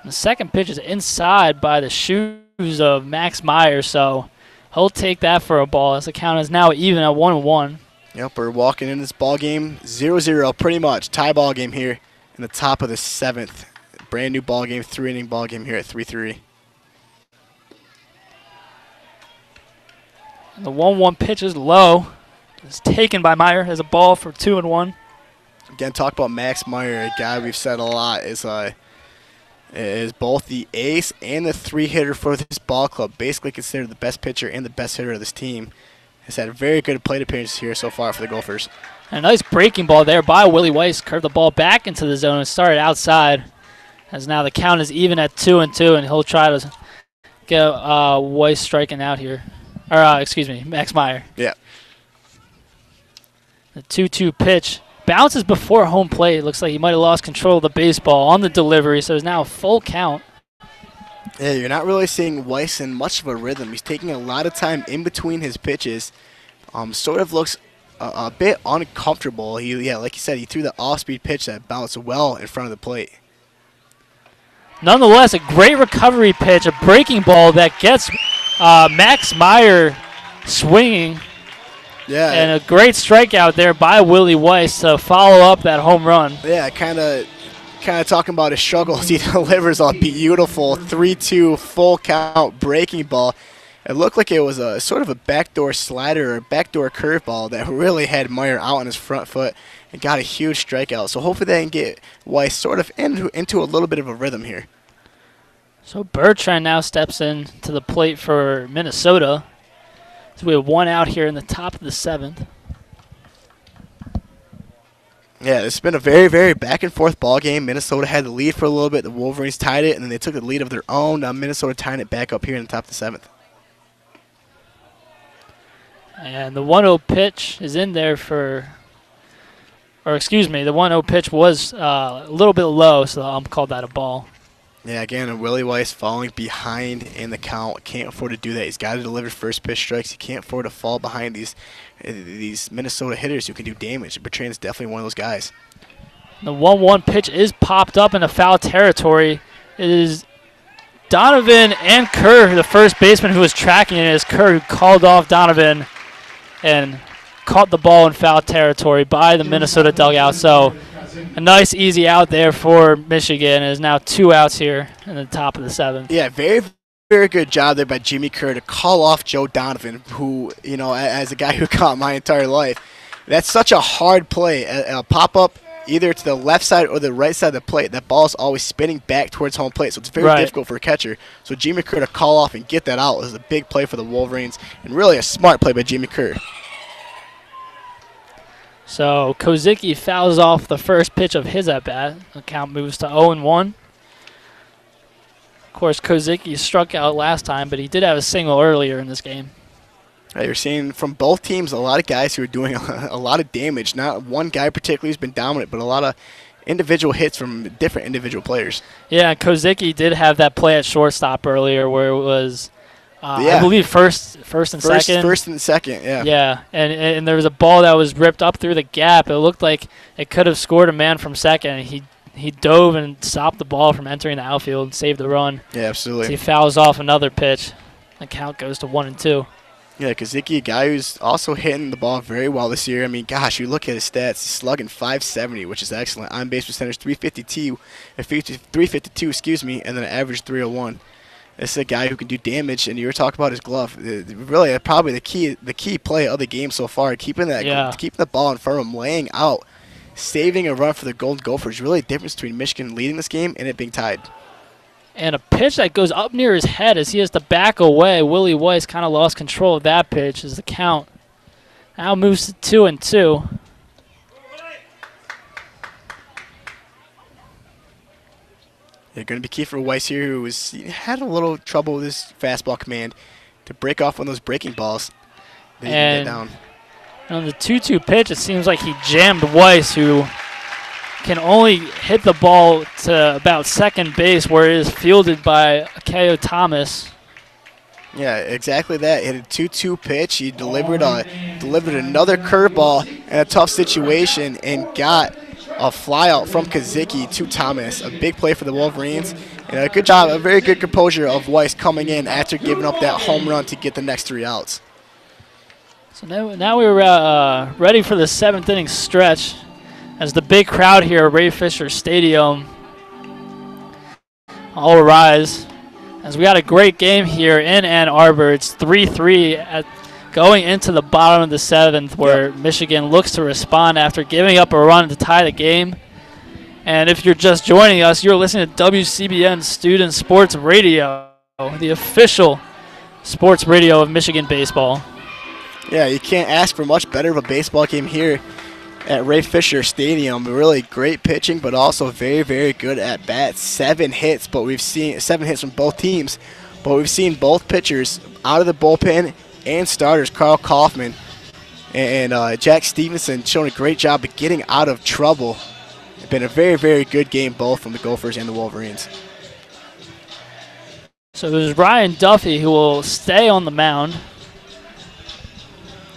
S1: The second pitch is inside by the shoes of Max Meyer, so he'll take that for a ball as the count is now even at 1-1.
S2: Yep, we're walking in this ball game 0-0, pretty much. Tie ball game here in the top of the 7th. Brand new ball game, 3-inning ball game here at 3-3.
S1: The 1-1 pitch is low. It's taken by Meyer as a ball for 2-1.
S2: Again, talk about Max Meyer, a guy we've said a lot is both the ace and the 3-hitter for this ball club. Basically considered the best pitcher and the best hitter of this team. Has had a very good plate appearance here so far for the Gophers.
S1: And a nice breaking ball there by Willie Weiss. Curved the ball back into the zone and started outside. As now the count is even at 2-2, and he'll try to get Weiss striking out here. Or, excuse me, Max Meyer.
S2: Yeah.
S1: The 2-2 pitch bounces before home plate. Looks like he might have lost control of the baseball on the delivery, so it's now a full count.
S2: Yeah, you're not really seeing Weiss in much of a rhythm. He's taking a lot of time in between his pitches. Sort of looks a bit uncomfortable. Like you said, he threw the off-speed pitch that bounced well in front of the plate.
S1: Nonetheless, a great recovery pitch, a breaking ball that gets Max Meyer swinging.
S2: Yeah.
S1: And a great strikeout there by Willie Weiss to follow up that home run.
S2: Yeah, kind of talking about his struggles. He delivers a beautiful 3-2 full count breaking ball. It looked like it was a sort of a backdoor slider or backdoor curveball that really had Meyer out on his front foot and got a huge strikeout. So hopefully they can get Weiss sort of into a little bit of a rhythm here.
S1: So Bertrand now steps in to the plate for Minnesota. So we have one out here in the top of the 7th.
S2: Yeah, it's been a very, very back-and-forth ball game. Minnesota had the lead for a little bit. The Wolverines tied it, and then they took the lead of their own. Now Minnesota tying it back up here in the top of the 7th.
S1: And the 1-0 pitch is in there for, or excuse me, the 1-0 pitch was a little bit low, so I'll call that a ball.
S2: Yeah, again, Willie Weiss falling behind in the count. Can't afford to do that. He's got to deliver first pitch strikes. He can't afford to fall behind these Minnesota hitters who can do damage. Bertrand's definitely one of those guys.
S1: The 1-1 pitch is popped up into foul territory. It is Donovan and Kerr, the first baseman who was tracking it. It is Kerr who called off Donovan and caught the ball in foul territory by the Minnesota dugout. So a nice, easy out there for Michigan. It is now 2 outs here in the top of the 7th.
S2: Yeah, very, very good job there by Jimmy Kerr to call off Joe Donovan, who, as a guy who caught my entire life, that's such a hard play. A pop-up either to the left side or the right side of the plate. That ball is always spinning back towards home plate, so it's very difficult for a catcher. So Jimmy Kerr to call off and get that out is a big play for the Wolverines, and really a smart play by Jimmy Kerr.
S1: So Kozicki fouls off the first pitch of his at-bat. The count moves to 0-1. Of course, Kozicki struck out last time, but he did have a single earlier in this game.
S2: You're seeing from both teams a lot of guys who are doing a lot of damage. Not one guy particularly who's been dominant, but a lot of individual hits from different individual players.
S1: Yeah, Kozicki did have that play at shortstop earlier where it was, I believe, first and second.
S2: First and second, yeah.
S1: Yeah, and there was a ball that was ripped up through the gap. It looked like it could have scored a man from second. He dove and stopped the ball from entering the outfield and saved the run.
S2: Yeah, absolutely.
S1: So he fouls off another pitch. The count goes to 1-2.
S2: Yeah, Kozicki, a guy who's also hitting the ball very well this year. I mean, gosh, you look at his stats. He's slugging .570, which is excellent. On base percentage 352, and then an average 301. This is a guy who can do damage, and you were talking about his glove. Really, probably the key play of the game so far, keeping the ball in front of him, laying out, saving a run for the Golden Gophers. Really, the difference between Michigan leading this game and it being tied.
S1: And a pitch that goes up near his head as he has to back away. Willie Weiss kind of lost control of that pitch as the count now moves to 2-2.
S2: They're going to be key for Weiss here, who had a little trouble with his fastball command to break off one of those breaking balls that he can get down.
S1: On the 2-2 pitch, it seems like he jammed Weiss, who can only hit the ball to about second base where it is fielded by K.O. Thomas.
S2: Yeah, exactly that. Hit a 2-2 pitch. He delivered another curveball in a tough situation and got a flyout from Kozicki to Thomas. A big play for the Wolverines. And a good job, a very good composure of Weiss coming in after giving up that home run to get the next 3 outs.
S1: So now we're ready for the 7th inning stretch as the big crowd here at Ray Fisher Stadium all rise. As we got a great game here in Ann Arbor. It's 3-3 going into the bottom of the 7th, where Michigan looks to respond after giving up a run to tie the game. And if you're just joining us, you're listening to WCBN Student Sports Radio, the official sports radio of Michigan baseball.
S2: Yeah, you can't ask for much better of a baseball game here at Ray Fisher Stadium. Really great pitching, but also very, very good at bats. 7 hits, but we've seen 7 hits from both teams, but we've seen both pitchers out of the bullpen and starters, Carl Kaufman and Jack Stevenson, showing a great job of getting out of trouble. It's been a very, very good game both from the Gophers and the Wolverines.
S1: So there's Ryan Duffy, who will stay on the mound.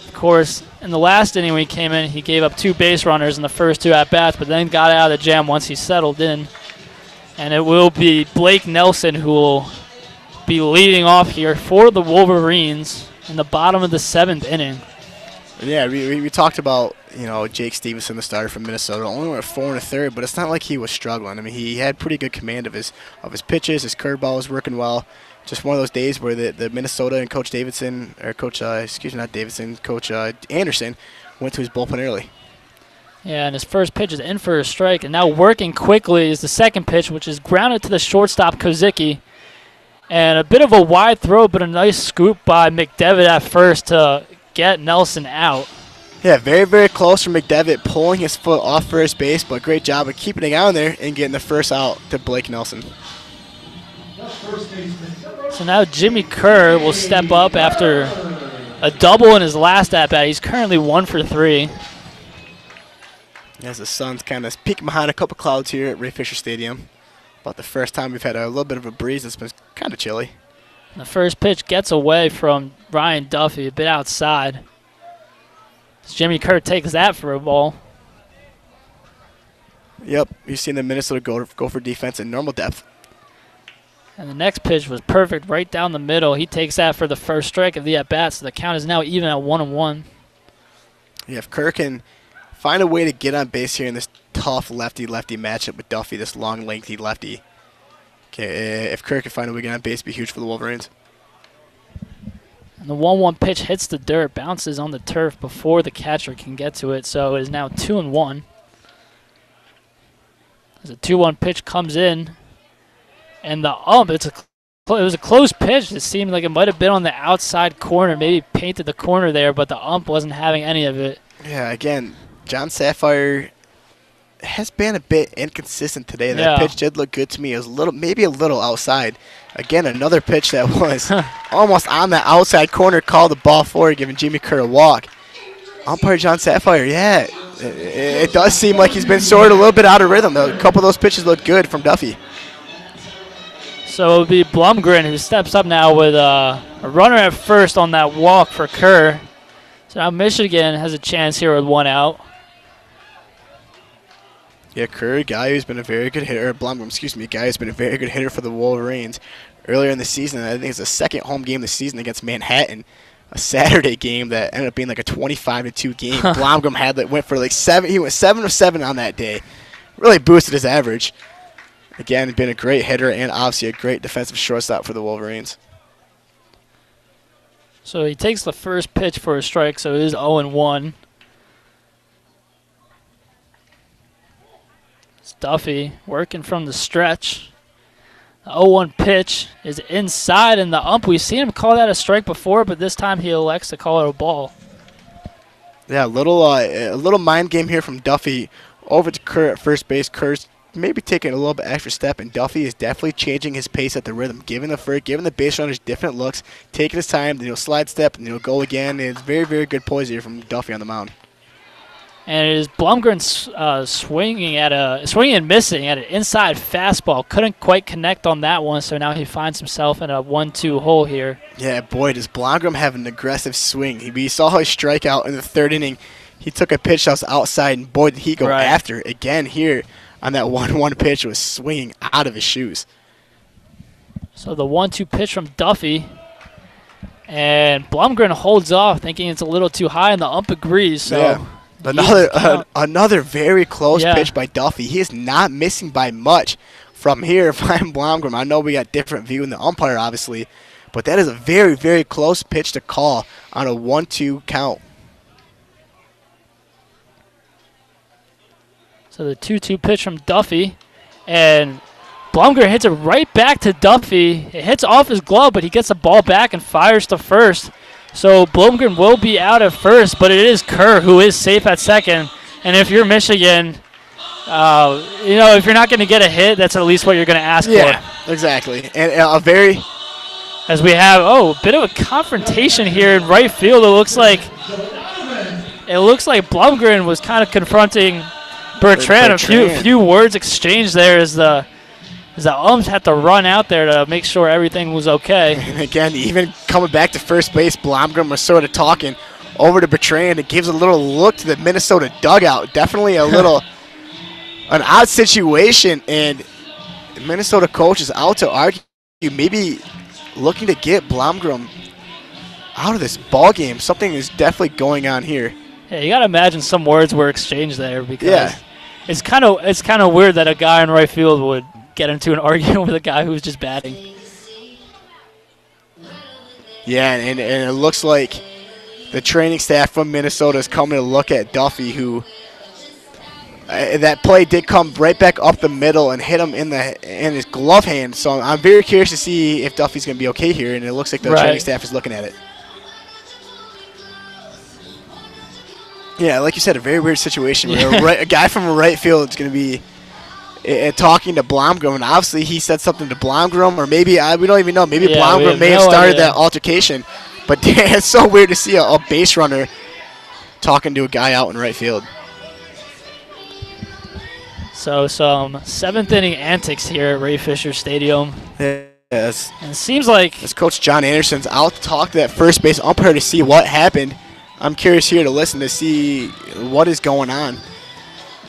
S1: Of course, in the last inning when he came in, he gave up 2 base runners in the first 2 at-bats, but then got out of the jam once he settled in. And it will be Blake Nelson who will be leading off here for the Wolverines in the bottom of the 7th inning.
S2: Yeah, we talked about, Jake Stevenson, the starter from Minnesota, only went 4 1/3, but it's not like he was struggling. I mean, he had pretty good command of his pitches. His curveball was working well. Just one of those days where the Minnesota and Coach Anderson went to his bullpen early.
S1: Yeah, and his first pitch is in for a strike, and now working quickly is the second pitch, which is grounded to the shortstop, Kozicki. And a bit of a wide throw, but a nice scoop by McDevitt at first to get Nelson out.
S2: Yeah, very, very close for McDevitt, pulling his foot off first base, but great job of keeping it on there and getting the first out to Blake Nelson.
S1: So now Jimmy Kerr will step up after a double in his last at-bat. He's currently 1 for 3.
S2: As the sun's kind of peeking behind a couple clouds here at Ray Fisher Stadium. About the first time we've had a little bit of a breeze. It's been kind of chilly.
S1: The first pitch gets away from Ryan Duffy, a bit outside. Jimmy Kerr takes that for a ball.
S2: Yep, you've seen the Minnesota Gopher defense in normal depth.
S1: And the next pitch was perfect right down the middle. He takes that for the first strike of the at-bat, so the count is now even at 1-1.
S2: Yeah, if Kerr can find a way to get on base here in this tough lefty-lefty matchup with Duffy, this long, lengthy lefty. Okay, if Kerr can find a way to get on base, it'd be huge for the Wolverines.
S1: And the 1-1 pitch hits the dirt, bounces on the turf before the catcher can get to it, so it is now 2-1. As a 2-1 pitch comes in, and the ump, it was a close pitch. It seemed like it might have been on the outside corner, maybe painted the corner there, but the ump wasn't having any of it.
S2: Yeah, again, John Sapphire has been a bit inconsistent today. That pitch did look good to me. It was maybe a little outside. Again, another pitch that was almost on the outside corner, called the ball forward, giving Jimmy Kerr a walk. Umpire John Sapphire, it does seem like he's been sort of a little bit out of rhythm. A couple of those pitches look good from Duffy.
S1: So it would be Blumgren who steps up now with a runner at first on that walk for Kerr. So now Michigan has a chance here with 1 out.
S2: Yeah, Kerr, guy who's been a very good hitter. Blumgren, excuse me, guy who's been a very good hitter for the Wolverines earlier in the season. I think it's the second home game this season against Manhattan, a Saturday game that ended up being like a 25-2 game. Blumgren went for like 7. He went 7 of 7 on that day. Really boosted his average. Again, been a great hitter and obviously a great defensive shortstop for the Wolverines.
S1: So he takes the first pitch for a strike, so it is 0-1. It's Duffy working from the stretch. The 0-1 pitch is inside, and the ump, we've seen him call that a strike before, but this time he elects to call it a ball.
S2: Yeah, a little mind game here from Duffy over to Kerr at first base. Kerr's maybe taking a little bit extra step, and Duffy is definitely changing his pace at the rhythm, giving the base runners different looks, taking his time, then he'll slide step, and he'll go again. And it's very, very good poise here from Duffy on the mound.
S1: And it is Blumgren swinging and missing at an inside fastball. Couldn't quite connect on that one, so now he finds himself in a 1-2 hole here.
S2: Yeah, boy, does Blumgren have an aggressive swing. We saw how he strike out in the third inning. He took a pitch that was outside, and boy, did he go after. Again here on that 1-1 pitch, was swinging out of his shoes.
S1: So the 1-2 pitch from Duffy. And Blumgren holds off, thinking it's a little too high, and the ump agrees. So.
S2: Yeah. Another very close pitch by Duffy. He is not missing by much from here if I'm Blumgren. I know we got different view in the umpire, obviously, but that is a very, very close pitch to call on a 1-2 count.
S1: So the 2-2 pitch from Duffy, and Blumgren hits it right back to Duffy. It hits off his glove, but he gets the ball back and fires to first. So Blumgren will be out at first, but it is Kerr who is safe at second. And if you're Michigan, if you're not going to get a hit, that's at least what you're going to ask for.
S2: Yeah, exactly. And
S1: as we have, a bit of a confrontation here in right field. It looks like Blumgren was kind of confronting Bertrand. A few words exchanged there as the umps had to run out there to make sure everything was okay.
S2: And again, even coming back to first base, Blumgren was sort of talking over to Bertrand. It gives a little look to the Minnesota dugout. Definitely an odd situation, and the Minnesota coach is out to argue, maybe looking to get Blumgren out of this ball game. Something is definitely going on here.
S1: Yeah, you got to imagine some words were exchanged there, because it's kind of weird that a guy in right field would get into an argument with a guy who's just batting.
S2: Yeah, and it looks like the training staff from Minnesota is coming to look at Duffy, who that play did come right back up the middle and hit him in his glove hand. So I'm very curious to see if Duffy's going to be okay here, and it looks like the training staff is looking at it. Yeah, like you said, a very weird situation where a guy from right field is going to be talking to Blumgren, and obviously he said something to Blumgren, or maybe we don't even know. Maybe Blumgren may have started that altercation. But it's so weird to see a base runner talking to a guy out in right field.
S1: So some seventh inning antics here at Ray Fisher Stadium.
S2: Yes.
S1: And it seems like
S2: as Coach John Anderson's out to talk to that first base umpire to see what happened. I'm curious here to listen to see what is going on.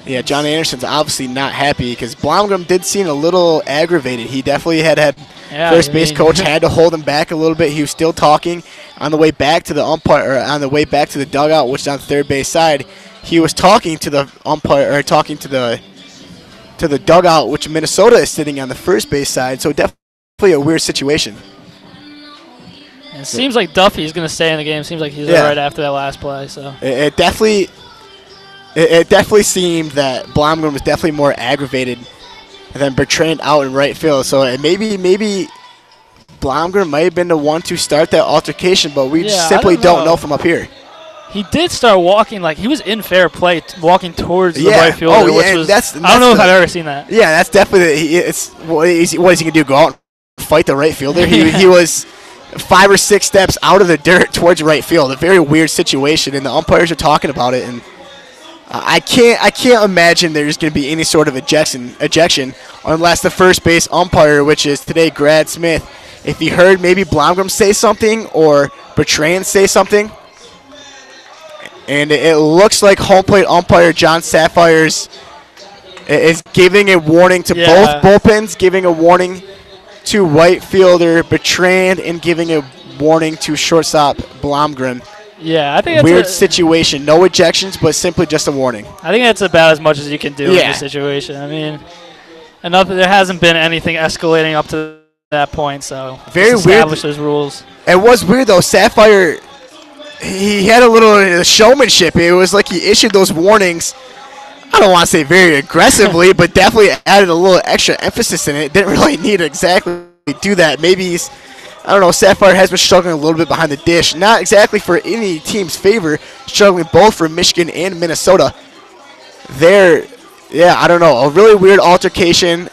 S2: Yeah, John Anderson's obviously not happy because Blumgren did seem a little aggravated. He definitely had first base coach had to hold him back a little bit. He was still talking on the way back to the umpire, or on the way back to the dugout, which is on the third base side. He was talking to the umpire, or talking to the dugout, which Minnesota is sitting on the first base side. So definitely a weird situation.
S1: It seems like Duffy's going to stay in the game. Seems like he's all right after that last play. So
S2: it definitely seemed that Blumgren was definitely more aggravated than Bertrand out in right field. So maybe Blumgren might have been the one to start that altercation, but we just simply don't know from up here.
S1: He did start walking, like he was in fair play, walking towards the right fielder.
S2: Oh, yeah,
S1: which was, I don't know if I've ever seen that.
S2: Yeah, that's definitely what is he going to do, go out and fight the right fielder? He was 5 or 6 steps out of the dirt towards right field. A very weird situation, and the umpires are talking about it. And I can't imagine there's going to be any sort of ejection unless the first base umpire, which is today Grad Smith, if he heard maybe Blomgren say something or Bertrand say something. And it looks like home plate umpire John Sapphires is giving a warning to both bullpens, giving a warning to right fielder Bertrand, and giving a warning to shortstop Blomgren.
S1: Yeah, I think it's
S2: weird situation. No ejections, but simply just a warning.
S1: I think that's about as much as you can do in this situation. I mean, there hasn't been anything escalating up to that point, so
S2: very weird.
S1: Establish those rules.
S2: It was weird though. Sapphire, he had a little showmanship. It was like he issued those warnings. I don't want to say very aggressively, but definitely added a little extra emphasis in it. Didn't really need to exactly do that. Maybe he's, I don't know, Sapphire has been struggling a little bit behind the dish. Not exactly for any team's favor, struggling both for Michigan and Minnesota. I don't know, a really weird altercation.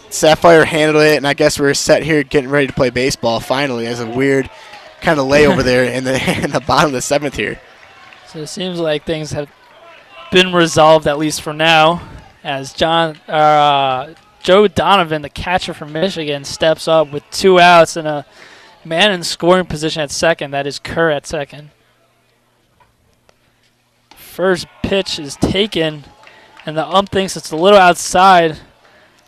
S2: Sapphire handled it, and I guess we're set here getting ready to play baseball finally as a weird kind of layover there in the bottom of the 7th here.
S1: So it seems like things have been resolved, at least for now, as Joe Donovan, the catcher from Michigan, steps up with 2 outs and a man in scoring position at second. That is Kerr at second. First pitch is taken, and the ump thinks it's a little outside.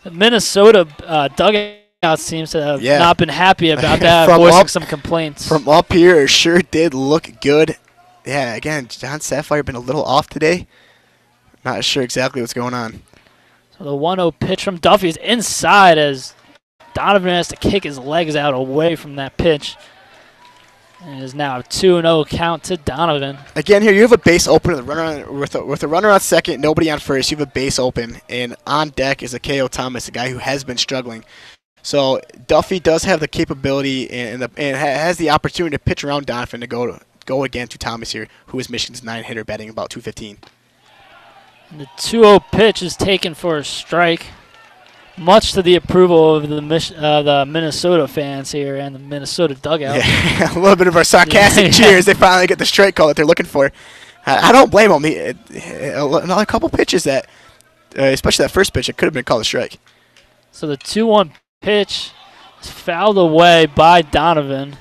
S1: The Minnesota dugout seems to have not been happy about that, voicing some complaints.
S2: From up here, it sure did look good. Yeah, again, John Sapphire been a little off today. Not sure exactly what's going on.
S1: So the 1-0 pitch from Duffy is inside as Donovan has to kick his legs out away from that pitch. And it is now a 2-0 count to Donovan.
S2: Again, here you have a base open with a runner on second, nobody on first. You have a base open, and on deck is a K.O. Thomas, a guy who has been struggling. So Duffy does have the capability and has the opportunity to pitch around Donovan to go again to Thomas here, who is Michigan's 9-hitter, batting about .215.
S1: And the 2-0 pitch is taken for a strike, much to the approval of the Minnesota fans here and the Minnesota dugout.
S2: Yeah, a little bit of our sarcastic cheers. They finally get the strike call that they're looking for. I don't blame them. A couple pitches that, especially that first pitch, it could have been called a strike.
S1: So the 2-1 pitch is fouled away by Donovan.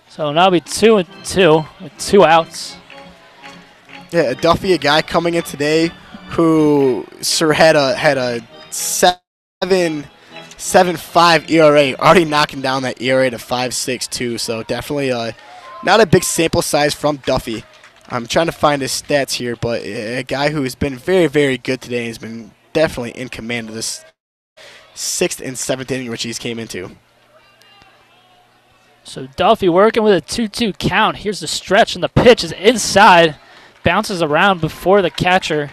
S1: So now it'll be 2-2 with 2 outs.
S2: Yeah, Duffy, a guy coming in today who had a 7.75 ERA, already knocking down that ERA to 5.62. So definitely not a big sample size from Duffy. I'm trying to find his stats here, but a guy who has been very, very good today and has been definitely in command of this 6th and 7th inning, which he's came into. So
S1: Duffy working with a 2-2 count. Here's the stretch, and the pitch is inside. Bounces around before the catcher,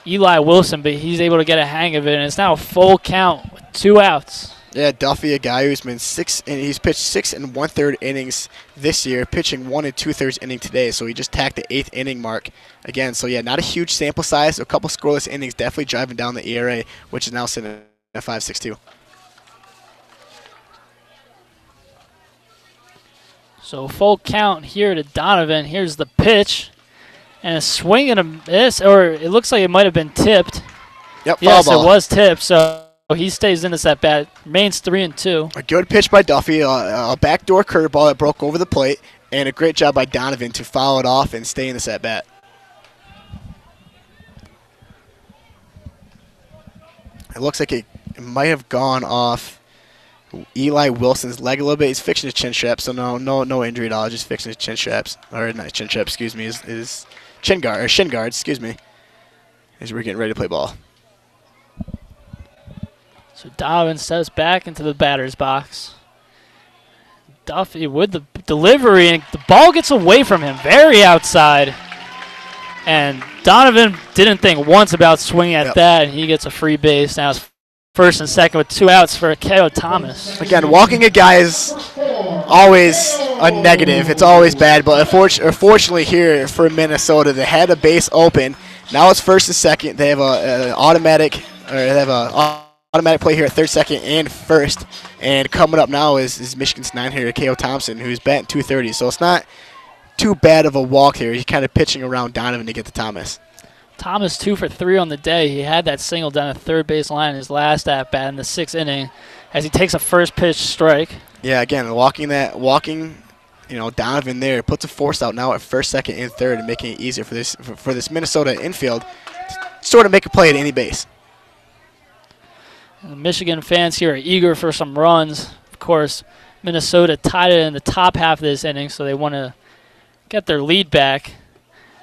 S1: Eli Wilson, but he's able to get a hang of it, and it's now a full count with 2 outs.
S2: Yeah, Duffy, a guy who's been he's pitched 6 1/3 innings this year, pitching 1 2/3 inning today, so he just tacked the 8th inning mark again. So yeah, not a huge sample size, a couple scoreless innings, definitely driving down the ERA, which is now sitting at 5.62.
S1: So full count here to Donovan. Here's the pitch. And a swing and a miss, or it looks like it might have been tipped.
S2: Yep,
S1: yes,
S2: foul ball.
S1: It was tipped, so he stays in this at bat. Remains 3-2.
S2: A good pitch by Duffy, a backdoor curveball that broke over the plate, and a great job by Donovan to foul it off and stay in this at bat. It looks like it might have gone off Eli Wilson's leg a little bit. He's fixing his chin strap, so no injury at all. Just fixing his chin straps, or not chin strap, excuse me. His shin guards, excuse me. As we're getting ready to play ball.
S1: So Donovan steps back into the batter's box. Duffy with the delivery, and the ball gets away from him, very outside. And Donovan didn't think once about swinging at that, and he gets a free base. Now it's first and second with 2 outs for K.O. Thomas.
S2: Again, walking a guy is always a negative. It's always bad, but unfortunately here for Minnesota, they had a base open. Now it's first and second. They have an automatic play here at third, second, and first. And coming up now is Michigan's 9-hitter K.O. Thompson, who's batting .230. So it's not too bad of a walk here. He's kind of pitching around Donovan to get to Thomas.
S1: Thomas 2 for 3 on the day. He had that single down the third base line in his last at bat in the 6th inning as he takes a first pitch strike.
S2: Yeah, again, walking Donovan there puts a force out now at first, second, and third, and making it easier for this Minnesota infield to sort of make a play at any base.
S1: And the Michigan fans here are eager for some runs. Of course, Minnesota tied it in the top half of this inning, so they want to get their lead back.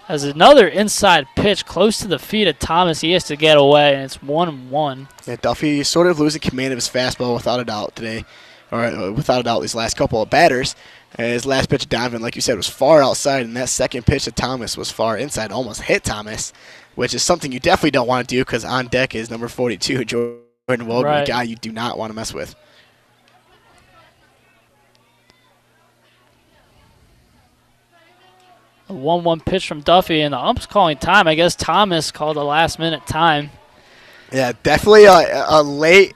S1: As another inside pitch close to the feet of Thomas, he has to get away, and it's 1-1.
S2: Yeah, Duffy is sort of losing command of his fastball without a doubt today, or without a doubt these last couple of batters. And his last pitch to Donovan, like you said, was far outside, and that second pitch to Thomas was far inside, almost hit Thomas, which is something you definitely don't want to do because on deck is number 42, Jordan Wogan, right. A guy you do not want to mess with.
S1: A 1-1 pitch from Duffy, and the ump's calling time. I guess Thomas called a last-minute time.
S2: Yeah, definitely a late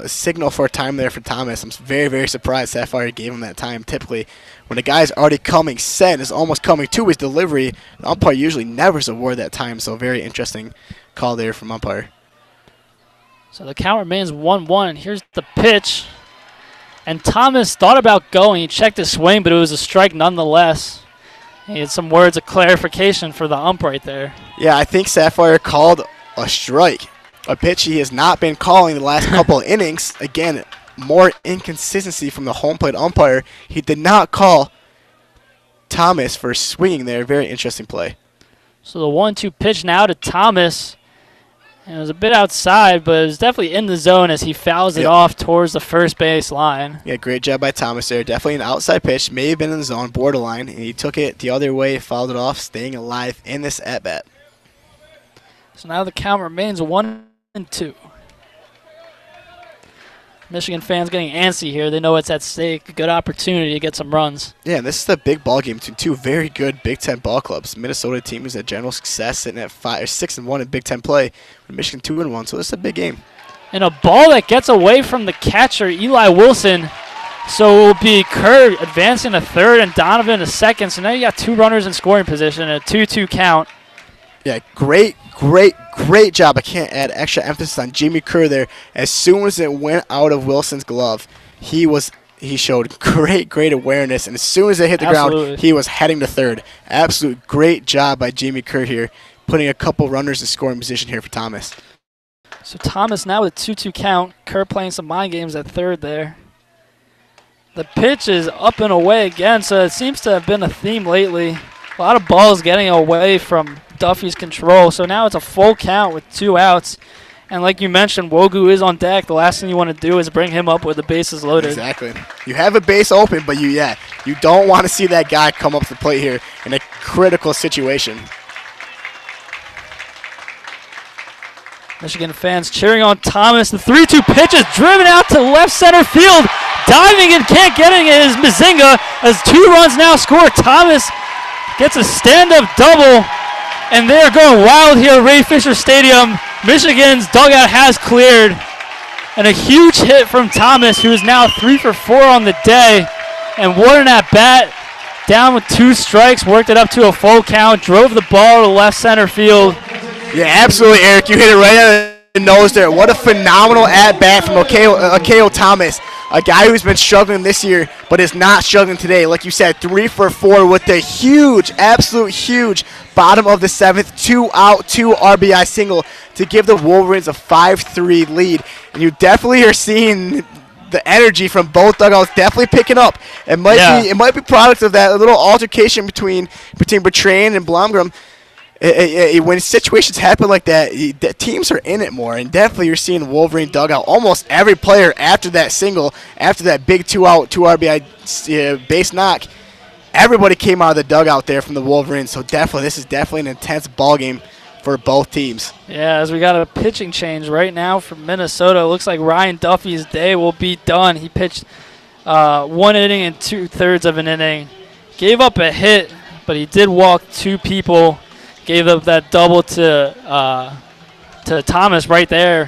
S2: signal for a time there for Thomas. I'm very, very surprised Sapphire gave him that time. Typically, when a guy's already coming set and is almost coming to his delivery, the umpire usually never award that time. So very interesting call there from umpire.
S1: So the count remains 1-1. Here's the pitch. And Thomas thought about going. He checked his swing, but it was a strike nonetheless. He had some words of clarification for the ump right there.
S2: Yeah, I think Sapphire called a strike, a pitch he has not been calling the last couple of innings. Again, more inconsistency from the home plate umpire. He did not call Thomas for swinging there. Very interesting play.
S1: So the 1-2 pitch now to Thomas. And it was a bit outside, but it was definitely in the zone as he fouls it off towards the first base line.
S2: Yeah, great job by Thomas there. Definitely an outside pitch. May have been in the zone, borderline, and he took it the other way, fouled it off, staying alive in this at-bat.
S1: So now the count remains 1-2. Michigan fans getting antsy here. They know it's at stake. A good opportunity to get some runs.
S2: Yeah, and this is the big ball game between two very good Big Ten ball clubs. Minnesota team is at general success, sitting at 6-1 in Big Ten play. Michigan 2-1, so this is a big game.
S1: And a ball that gets away from the catcher, Eli Wilson. So it will be Kerr advancing to third and Donovan to second. So now you got 2 runners in scoring position and a 2-2 count.
S2: Yeah, great job. I can't add extra emphasis on Jimmy Kerr there. As soon as it went out of Wilson's glove, he showed great awareness, and as soon as it hit the ground, he was heading to third. Absolute great job by Jimmy Kerr here, putting a couple runners in scoring position here for Thomas.
S1: So Thomas now with a 2-2 count. Kerr playing some mind games at third there. The pitch is up and away again, so it seems to have been a theme lately. A lot of balls getting away from Duffy's control. So now it's a full count with 2 outs. And like you mentioned, Wogu is on deck. The last thing you want to do is bring him up with the bases loaded.
S2: Exactly. You have a base open, but you don't want to see that guy come up to the plate here in a critical situation.
S1: Michigan fans cheering on Thomas. The 3-2 pitch is driven out to left center field. Diving and can't get it is Mazinga as 2 runs now score. Thomas gets a stand-up double, and they're going wild here at Ray Fisher Stadium. Michigan's dugout has cleared, and a huge hit from Thomas, who is now 3 for 4 on the day. And what an at-bat, down with 2 strikes, worked it up to a full count, drove the ball to left center field.
S2: Yeah, absolutely, Eric. You hit it right on the nose there. What a phenomenal at-bat from Akeo Thomas. A guy who's been struggling this year, but is not struggling today. Like you said, 3 for 4 with the huge, absolute huge bottom of the 7th, 2-out, 2 RBI single to give the Wolverines a 5-3 lead. And you definitely are seeing the energy from both dugouts definitely picking up. It might be product of that little altercation between Bertrand and Blomgren. When situations happen like that, teams are in it more, and definitely you're seeing Wolverine dugout. Almost every player after that single, after that big 2-out, 2 RBI base knock, everybody came out of the dugout there from the Wolverines. So this is definitely an intense ball game for both teams.
S1: Yeah, as we got a pitching change right now for Minnesota, it looks like Ryan Duffy's day will be done. He pitched 1 inning and 2/3 of an inning, gave up a hit, but he did walk 2 people. Gave up that double to Thomas right there,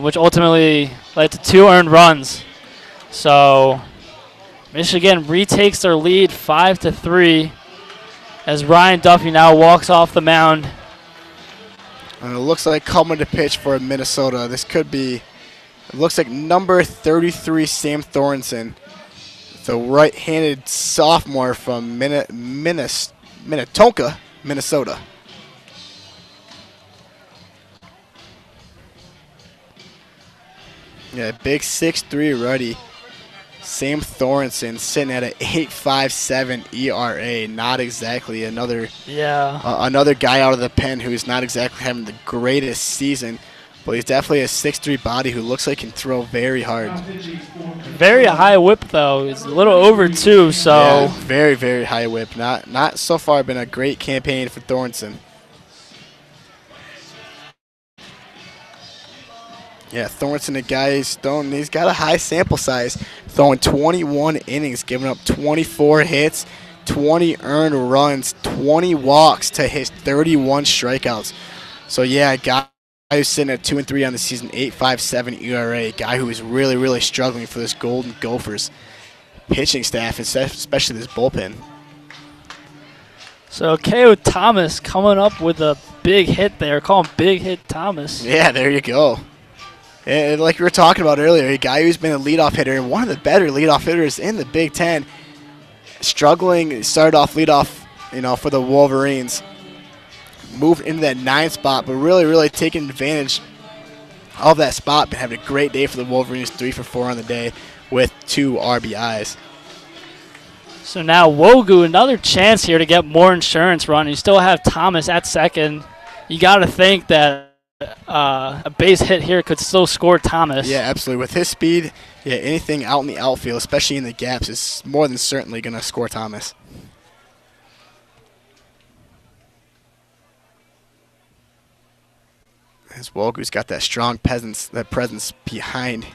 S1: which ultimately led to 2 earned runs. So Michigan retakes their lead 5-3 as Ryan Duffy now walks off the mound.
S2: And it looks like coming to pitch for Minnesota. This could be, it looks like number 33, Sam Thornton, the right-handed sophomore from Minnetonka, Minnesota. Yeah, big 6'3" righty. Sam Thornton sitting at an 8.57 ERA. Not exactly another guy out of the pen who's not exactly having the greatest season, but he's definitely a 6'3" body who looks like he can throw very hard.
S1: Very high whip though. It's a little over 2, so
S2: yeah, very, very high whip. Not so far been a great campaign for Thornton. Yeah, Thornton, the guy he's got a high sample size, throwing 21 innings, giving up 24 hits, 20 earned runs, 20 walks to his 31 strikeouts. So yeah, a guy who's sitting at 2-3 on the season, 8.57 ERA, a guy who is really, really struggling for this Golden Gophers pitching staff, especially this bullpen.
S1: So K.O. Thomas coming up with a big hit there. Call him Big Hit Thomas.
S2: Yeah, there you go. And like we were talking about earlier, a guy who's been a leadoff hitter, one of the better leadoff hitters in the Big Ten, struggling, started off leadoff, for the Wolverines, moved into that 9th spot, but really, really taking advantage of that spot, but having a great day for the Wolverines, 3 for 4 on the day with 2 RBIs.
S1: So now Wogu, another chance here to get more insurance run. You still have Thomas at second. You got to think that a base hit here could still score Thomas.
S2: Yeah, absolutely. With his speed, yeah, anything out in the outfield, especially in the gaps, is more than certainly going to score Thomas. As Wogu's got that strong presence behind,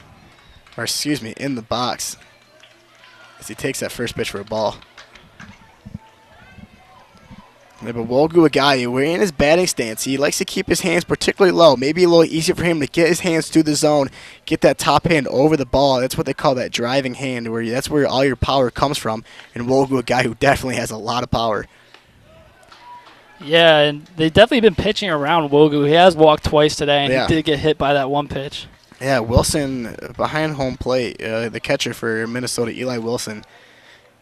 S2: in the box, as he takes that first pitch for a ball. Yeah, but Wogu, a guy, we're in his batting stance. He likes to keep his hands particularly low. Maybe a little easier for him to get his hands through the zone, get that top hand over the ball. That's what they call that driving hand, that's where all your power comes from. And Wogu, a guy who definitely has a lot of power.
S1: Yeah, and they've definitely been pitching around Wogu. He has walked twice today, and he did get hit by that one pitch.
S2: Yeah, Wilson behind home plate, the catcher for Minnesota, Eli Wilson.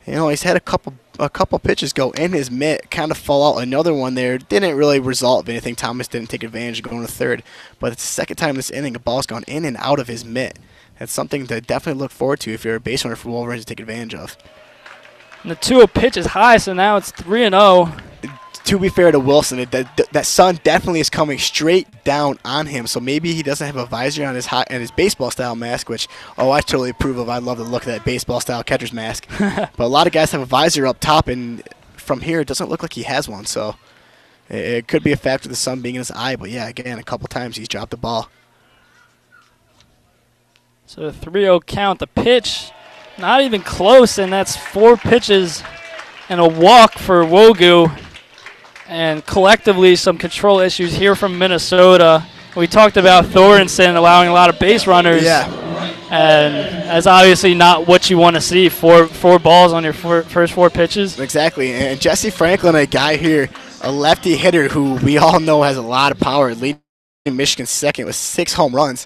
S2: He's had a couple pitches go in his mitt, kind of fall out. Another one there didn't really result in anything. Thomas didn't take advantage of going to third, but it's the second time this inning a ball's gone in and out of his mitt. That's something to definitely look forward to if you're a base runner for Wolverines to take advantage of.
S1: And the 2-0 pitch is high, so now it's 3-0.
S2: To be fair to Wilson, that sun definitely is coming straight down on him. So maybe he doesn't have a visor on his baseball style mask, which I totally approve of. I love the look of that baseball style catcher's mask. But a lot of guys have a visor up top, and from here it doesn't look like he has one. So it could be a factor of the sun being in his eye. But yeah, again, a couple times he's dropped the ball.
S1: So the 3-0 count. The pitch, not even close, and that's 4 pitches and a walk for Wogu. And collectively, some control issues here from Minnesota. We talked about Thornton allowing a lot of base runners.
S2: Yeah.
S1: And that's obviously not what you want to see. Four balls on your first 4 pitches.
S2: Exactly. And Jesse Franklin, a guy here, a lefty hitter who we all know has a lot of power, leading Michigan second with 6 home runs.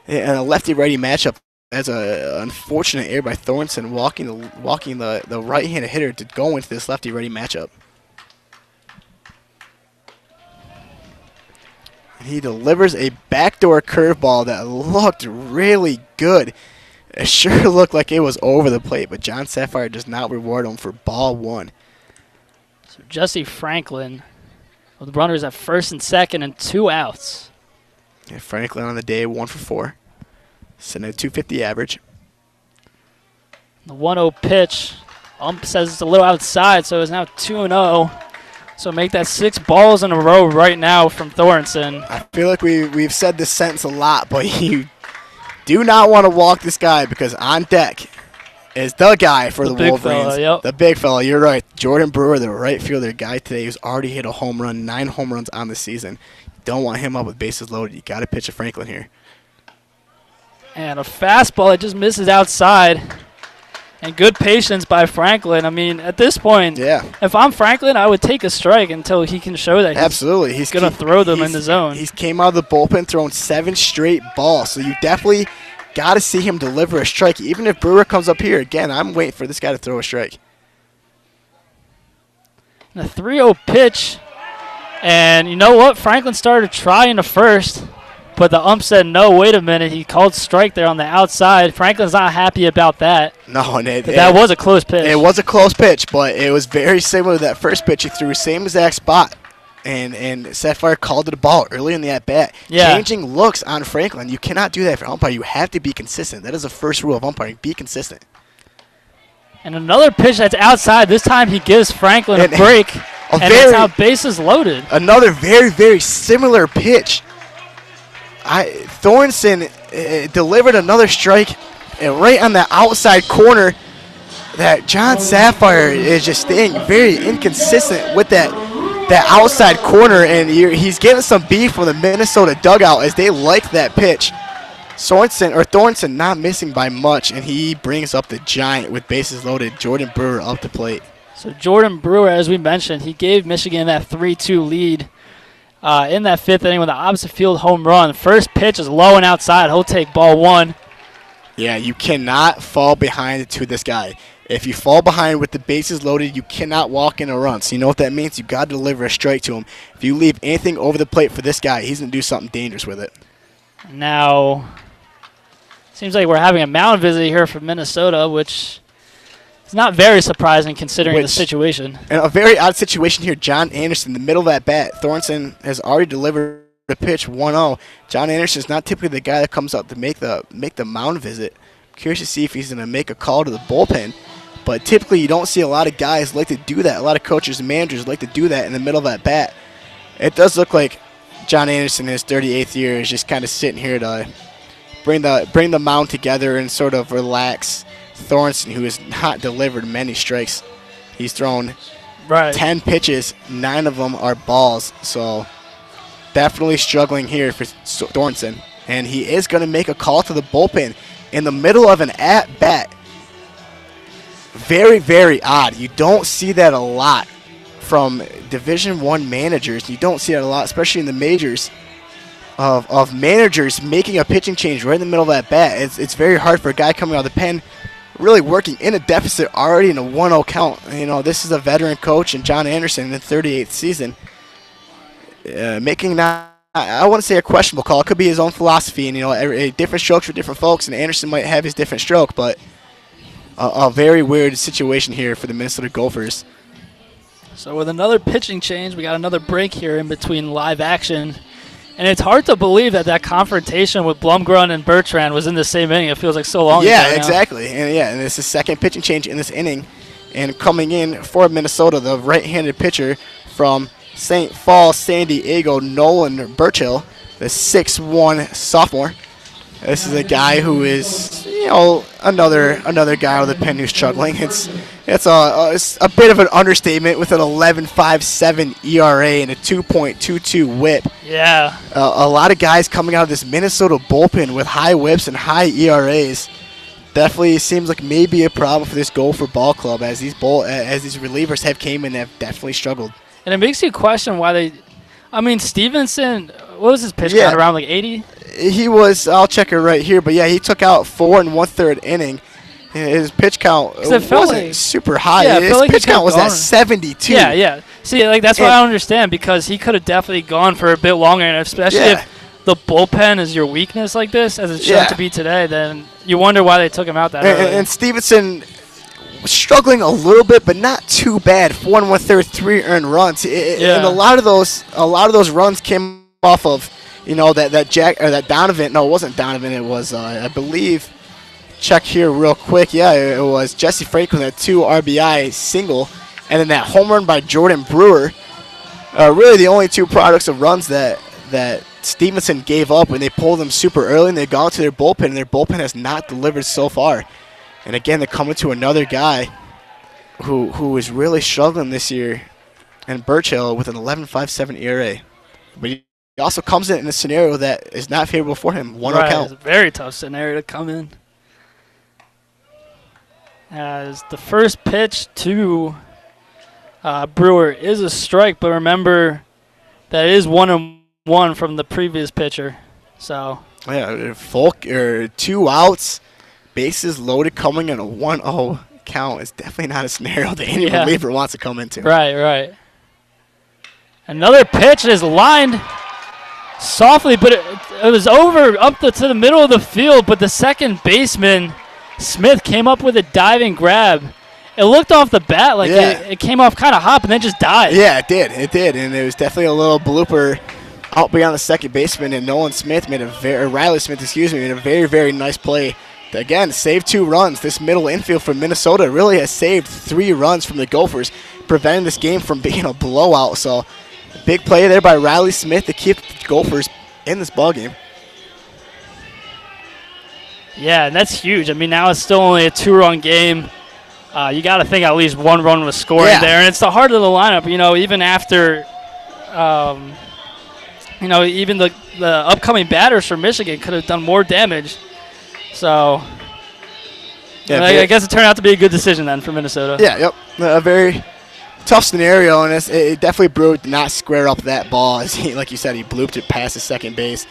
S2: And a lefty-righty matchup. As an unfortunate error by Thornton walking the right-handed hitter to go into this lefty-righty matchup. He delivers a backdoor curveball that looked really good. It sure looked like it was over the plate, but John Sapphire does not reward him for ball 1.
S1: So Jesse Franklin with runners at first and second and 2 outs.
S2: Yeah, Franklin on the day, 1 for 4. Sitting at 250 average.
S1: The 1-0 pitch. Says it's a little outside, so it's now 2-0. So make that 6 balls in a row right now from Thornton.
S2: I feel like we've said this sentence a lot, but you do not want to walk this guy because on deck is the guy for the Wolverines.
S1: Fella, yep.
S2: The big fella, you're right. Jordan Brewer, the right fielder guy today, who's already hit a home run, 9 home runs on the season. Don't want him up with bases loaded. You got to pitch a Franklin here.
S1: And a fastball that just misses outside. And good patience by Franklin. I mean, at this point, if I'm Franklin, I would take a strike until he can show that he's going to throw them in the zone.
S2: He's came out of the bullpen throwing 7 straight balls, so you definitely got to see him deliver a strike. Even if Brewer comes up here, again, I'm waiting for this guy to throw a strike.
S1: And a 3-0 pitch. And you know what? Franklin started trying the first. But the ump said, no, wait a minute. He called strike there on the outside. Franklin's not happy about that.
S2: No, and
S1: that was a close pitch.
S2: It was a close pitch, but it was very similar to that first pitch. He threw same exact spot, and Sapphire called it a ball early in the at-bat.
S1: Yeah.
S2: Changing looks on Franklin. You cannot do that for umpire. You have to be consistent. That is the first rule of umpiring. Be consistent.
S1: And another pitch that's outside. This time he gives Franklin a break, and that's how bases loaded.
S2: Another very, very similar pitch. Thornton delivered another strike right on the outside corner. That John Sapphire is just staying very inconsistent with that outside corner, and he's getting some beef from the Minnesota dugout as they like that pitch. Thornton not missing by much, and he brings up the giant with bases loaded. Jordan Brewer up the plate.
S1: So Jordan Brewer, as we mentioned, he gave Michigan that 3-2 lead. In that 5th inning with an opposite field home run. First pitch is low and outside. He'll take ball 1.
S2: Yeah, you cannot fall behind to this guy. If you fall behind with the bases loaded, you cannot walk in a run. So you know what that means? You've got to deliver a strike to him. If you leave anything over the plate for this guy, he's going to do something dangerous with it.
S1: Now, seems like we're having a mound visit here from Minnesota, which is not very surprising considering the situation.
S2: And a very odd situation here. John Anderson, the middle of that bat. Thornton has already delivered a pitch 1-0. John Anderson is not typically the guy that comes out to make the mound visit. I'm curious to see if he's going to make a call to the bullpen. But typically you don't see a lot of guys like to do that. A lot of coaches and managers like to do that in the middle of that bat. It does look like John Anderson in his 38th year is just kind of sitting here to bring the mound together and sort of relax Thornton, who has not delivered many strikes. He's thrown 10 pitches, 9 of them are balls. So definitely struggling here for Thornton. And he is going to make a call to the bullpen in the middle of an at-bat. Very, very odd. You don't see that a lot from Division I managers. You don't see that a lot, especially in the majors, of managers making a pitching change right in the middle of that bat. It's very hard for a guy coming out of the pen, really working in a deficit already in a 1-0 count. You know, this is a veteran coach, and John Anderson in the 38th season, making not, I wouldn't say a questionable call. It could be his own philosophy, and you know, different strokes for different folks, and Anderson might have his different stroke, but a very weird situation here for the Minnesota Gophers.
S1: So with another pitching change, we got another break here in between live action. And it's hard to believe that confrontation with Blumgren and Bertrand was in the same inning. It feels like so long ago.
S2: Yeah, exactly. And it's the second pitching change in this inning. And coming in for Minnesota, the right-handed pitcher from St. Paul, San Diego, Nolan Burchill, the 6'1" sophomore. This is a guy who is, you know, another guy with a pen who's struggling. It's a bit of an understatement with an 11.57 ERA and a 2.22 WHIP.
S1: Yeah.
S2: A lot of guys coming out of this Minnesota bullpen with high WHIPs and high ERAs. Definitely seems like maybe a problem for this Gopher ball club as these relievers have came in and have definitely struggled.
S1: And it makes you question why they. I mean, Stevenson, what was his pitch count, around like 80?
S2: He was, I'll check it right here, but yeah, he took out 4 1/3 inning. His pitch count wasn't super high.
S1: Yeah,
S2: his pitch count was at 72.
S1: Yeah. See, like that's what I don't understand, because he could have definitely gone for a bit longer, and especially if the bullpen is your weakness like this, as it's shown to be today, then you wonder why they took him out that early.
S2: And Stevenson struggling a little bit, but not too bad. 4 1/3, 3 earned runs. And a lot of those runs came off of, you know, that Donovan. No, it wasn't Donovan. It was I believe. Check here real quick. Yeah, it was Jesse Franklin, that 2 RBI single, and then that home run by Jordan Brewer. Really, the only 2 products of runs that Stevenson gave up, and they pulled them super early, and they've gone to their bullpen, and their bullpen has not delivered so far. And again, they're coming to another guy who is really struggling this year, and Burchill with an 11.57 ERA. But he also comes in a scenario that is not favorable for him. 1-0 count.
S1: It's a very tough scenario to come in. as the first pitch to Brewer is a strike, but remember that is 1-1 from the previous pitcher. So
S2: yeah, Folk or 2 outs, bases loaded, coming in a 1-0 count is definitely not a scenario that any reliever wants to come into.
S1: Right. Another pitch is lined softly, but it was over up to the middle of the field, but the second baseman, Smith, came up with a diving grab. It looked off the bat like it came off kind of hot and then just died.
S2: Yeah, it did, and it was definitely a little blooper out beyond the second baseman, and Riley Smith, made a very, very nice play. Again, saved 2 runs. This middle infield from Minnesota really has saved 3 runs from the Gophers, preventing this game from being a blowout. So, big play there by Riley Smith to keep the Gophers in this ballgame.
S1: Yeah, and that's huge. I mean, now it's still only a 2-run game. You got to think at least 1 run was scored there, and it's the heart of the lineup. Even after, even the upcoming batters for Michigan could have done more damage. So, I guess it turned out to be a good decision then for Minnesota.
S2: Yeah, yep. A very tough scenario, and it definitely Brewer did not square up that ball. As like you said, he blooped it past the second base,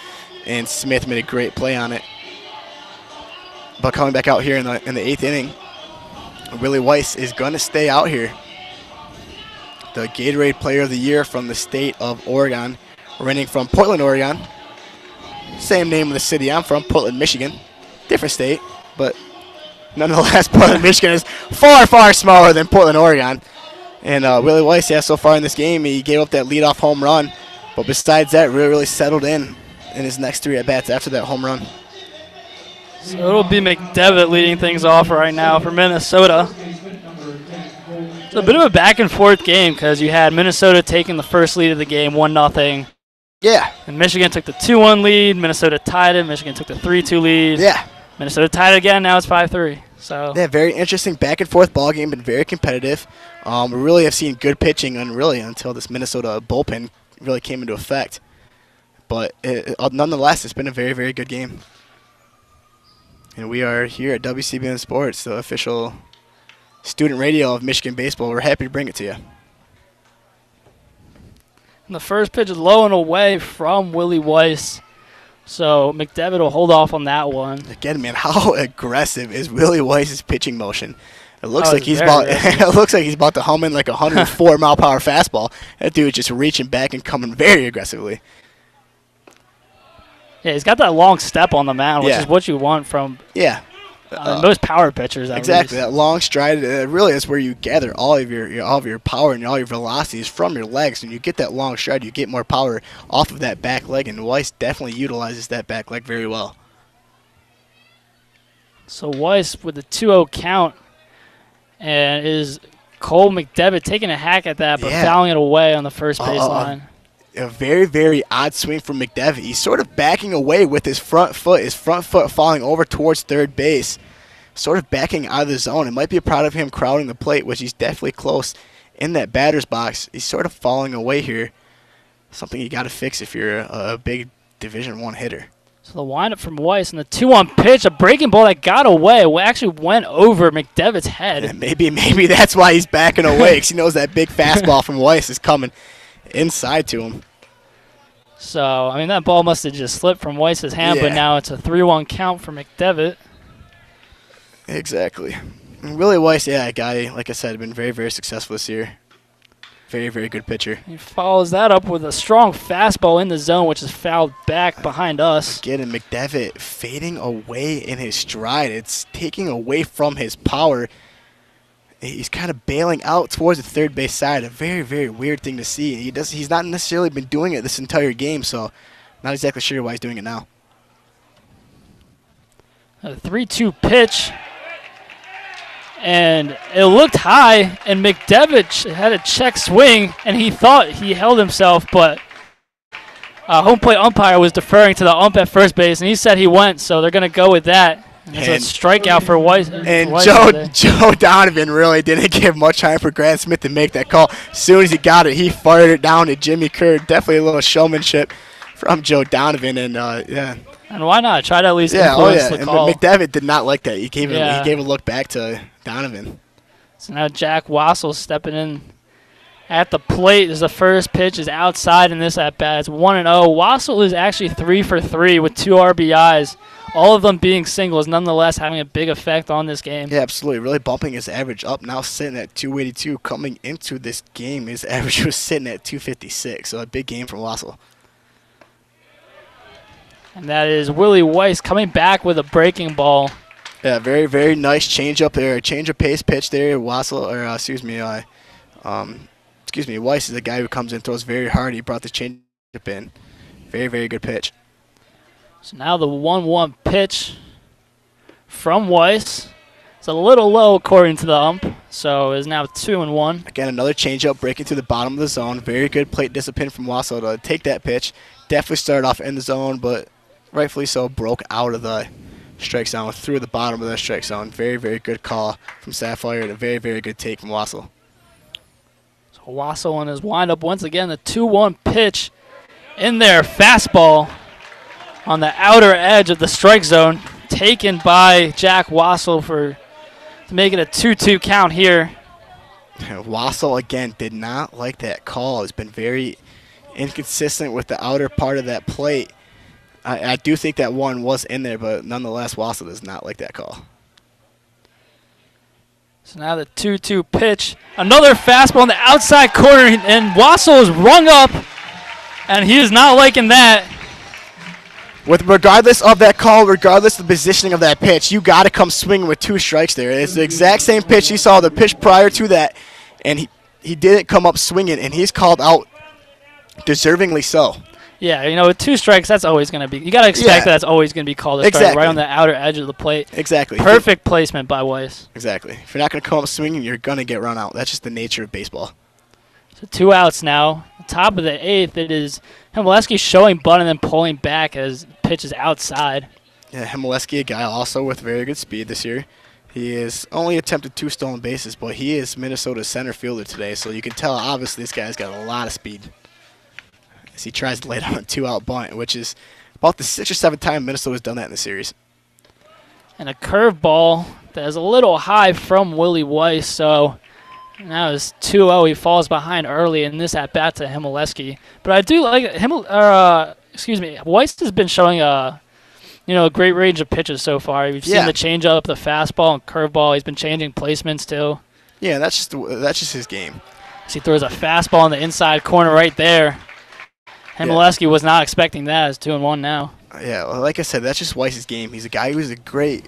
S2: and Smith made a great play on it. But coming back out here in the 8th inning, Willie Weiss is going to stay out here. The Gatorade Player of the Year from the state of Oregon, reigning from Portland, Oregon. Same name of the city I'm from, Portland, Michigan. Different state, but nonetheless, Portland, Michigan is far, far smaller than Portland, Oregon. And Willie Weiss, so far in this game, he gave up that leadoff home run. But besides that, really settled in his next 3 at-bats after that home run.
S1: So it'll be McDevitt leading things off right now for Minnesota. It's a bit of a back-and-forth game because you had Minnesota taking the first lead of the game, 1-0.
S2: Yeah.
S1: And Michigan took the 2-1 lead. Minnesota tied it. Michigan took the 3-2 lead.
S2: Yeah.
S1: Minnesota tied it again. Now it's 5-3. So
S2: yeah, very interesting back-and-forth ball game, been very competitive. We really have seen good pitching until this Minnesota bullpen really came into effect. But nonetheless, it's been a very, very good game. And we are here at WCBN Sports, the official student radio of Michigan baseball. We're happy to bring it to you.
S1: And the first pitch is low and away from Willie Weiss. So McDevitt will hold off on that one.
S2: Again, man, how aggressive is Willie Weiss's pitching motion? It looks like he's about it looks like he's about to hum in like a 104-mile-per-hour fastball. That dude just reaching back and coming very aggressively.
S1: Yeah, he's got that long step on the mound, which is what you want from most power pitchers.
S2: Exactly, that long stride. Really is where you gather all of your power and all your velocities from your legs. When you get that long stride, you get more power off of that back leg, and Weiss definitely utilizes that back leg very well. So
S1: Weiss with a 2-0 count, and is Cole McDevitt taking a hack at that, but fouling it away on the first baseline.
S2: A very, very odd swing from McDevitt. He's sort of backing away with his front foot falling over towards third base, sort of backing out of the zone. It might be a product of him crowding the plate, which he's definitely close in that batter's box. He's sort of falling away here. Something you got to fix if you're a big Division I hitter.
S1: So the windup from Weiss and the 2-1 pitch, a breaking ball that got away, actually went over McDevitt's head.
S2: And maybe that's why he's backing away, because he knows that big fastball from Weiss is coming inside to him.
S1: So, I mean, that ball must have just slipped from Weiss's hand, but now it's a 3-1 count for McDevitt.
S2: Exactly. And Willie Weiss, a guy, like I said, been very, very successful this year. Very, very good pitcher.
S1: He follows that up with a strong fastball in the zone, which is fouled back behind us.
S2: Again, and McDevitt fading away in his stride. It's taking away from his power. He's kind of bailing out towards the third base side. A very, very weird thing to see. He's not necessarily been doing it this entire game, so not exactly sure why he's doing it now.
S1: A 3-2 pitch. And it looked high, and McDevitt had a check swing, and he thought he held himself, but home plate umpire was deferring to the ump at first base, and he said he went, so they're going to go with that. It's a strikeout for Weiss.
S2: And Joe Donovan really didn't give much time for Grant Smith to make that call. As soon as he got it, he fired it down to Jimmy Kerr. Definitely a little showmanship from Joe Donovan. And,
S1: And why not? Try to at least
S2: Yeah,
S1: influence the call.
S2: And McDevitt did not like that. He gave a look back to Donovan.
S1: So now Jack Wassel stepping in at the plate as the first pitch is outside in this at-bat. It's 1-0. Wassel is actually 3 for 3 with 2 RBIs, all of them being singles, nonetheless having a big effect on this game.
S2: Yeah, absolutely. Really bumping his average up, now sitting at 282. Coming into this game, his average was sitting at 256, so a big game from Wassel.
S1: And that is Willie Weiss coming back with a breaking ball.
S2: Yeah, very, very nice change up there. Change of pace pitch there. Weiss is the guy who comes in, throws very hard. He brought the change up in. Very, very good pitch.
S1: So now the 1-1 pitch from Weiss. It's a little low according to the ump, so it's now 2-1.
S2: Again, another changeup breaking through the bottom of the zone. Very good plate discipline from Wassel to take that pitch. Definitely started off in the zone, but rightfully so, broke out of the strike zone, through the bottom of the strike zone. Very, very good call from Sapphire and a very, very good take from Wassel.
S1: So Wassel on his windup once again, the 2-1 pitch in there, fastball on the outer edge of the strike zone, taken by Jack Wassel to make it a 2-2 count here.
S2: Wassel, again, did not like that call. Has been very inconsistent with the outer part of that plate. I do think that one was in there, but nonetheless, Wassel does not like that call.
S1: So now the 2-2 pitch. Another fastball in the outside corner, and Wassel is rung up, and he is not liking that.
S2: Regardless of that call, regardless of the positioning of that pitch, you got to come swinging with 2 strikes there. It's the exact same pitch he saw the pitch prior to that, and he didn't come up swinging, and he's called out deservingly so.
S1: Yeah, with 2 strikes, that's always going to be. You got to expect that's always going to be called a strike right on the outer edge of the plate.
S2: Exactly.
S1: Perfect placement by Weiss.
S2: Exactly. If you're not going to come up swinging, you're going to get run out. That's just the nature of baseball.
S1: So 2 outs now. Top of the 8th, it is Himaleski showing bunt and then pulling back as pitch is outside.
S2: Yeah, Himaleski, a guy also with very good speed this year. He has only attempted 2 stolen bases, but he is Minnesota's center fielder today, so you can tell obviously this guy's got a lot of speed. As he tries to lay down a 2-out bunt, which is about the 6th or 7th time Minnesota's done that in the series.
S1: And a curveball that is a little high from Willie Weiss, so now it's 2-0. He falls behind early in this at-bat to Himaleski. But I do like Weiss has been showing a great range of pitches so far. We've seen the changeup, the fastball, and curveball. He's been changing placements too.
S2: Yeah, that's just his game.
S1: So he throws a fastball in the inside corner right there. Himaleski was not expecting that. It's 2-1 now.
S2: Yeah, well, like I said, that's just Weiss's game. He's a guy who's a great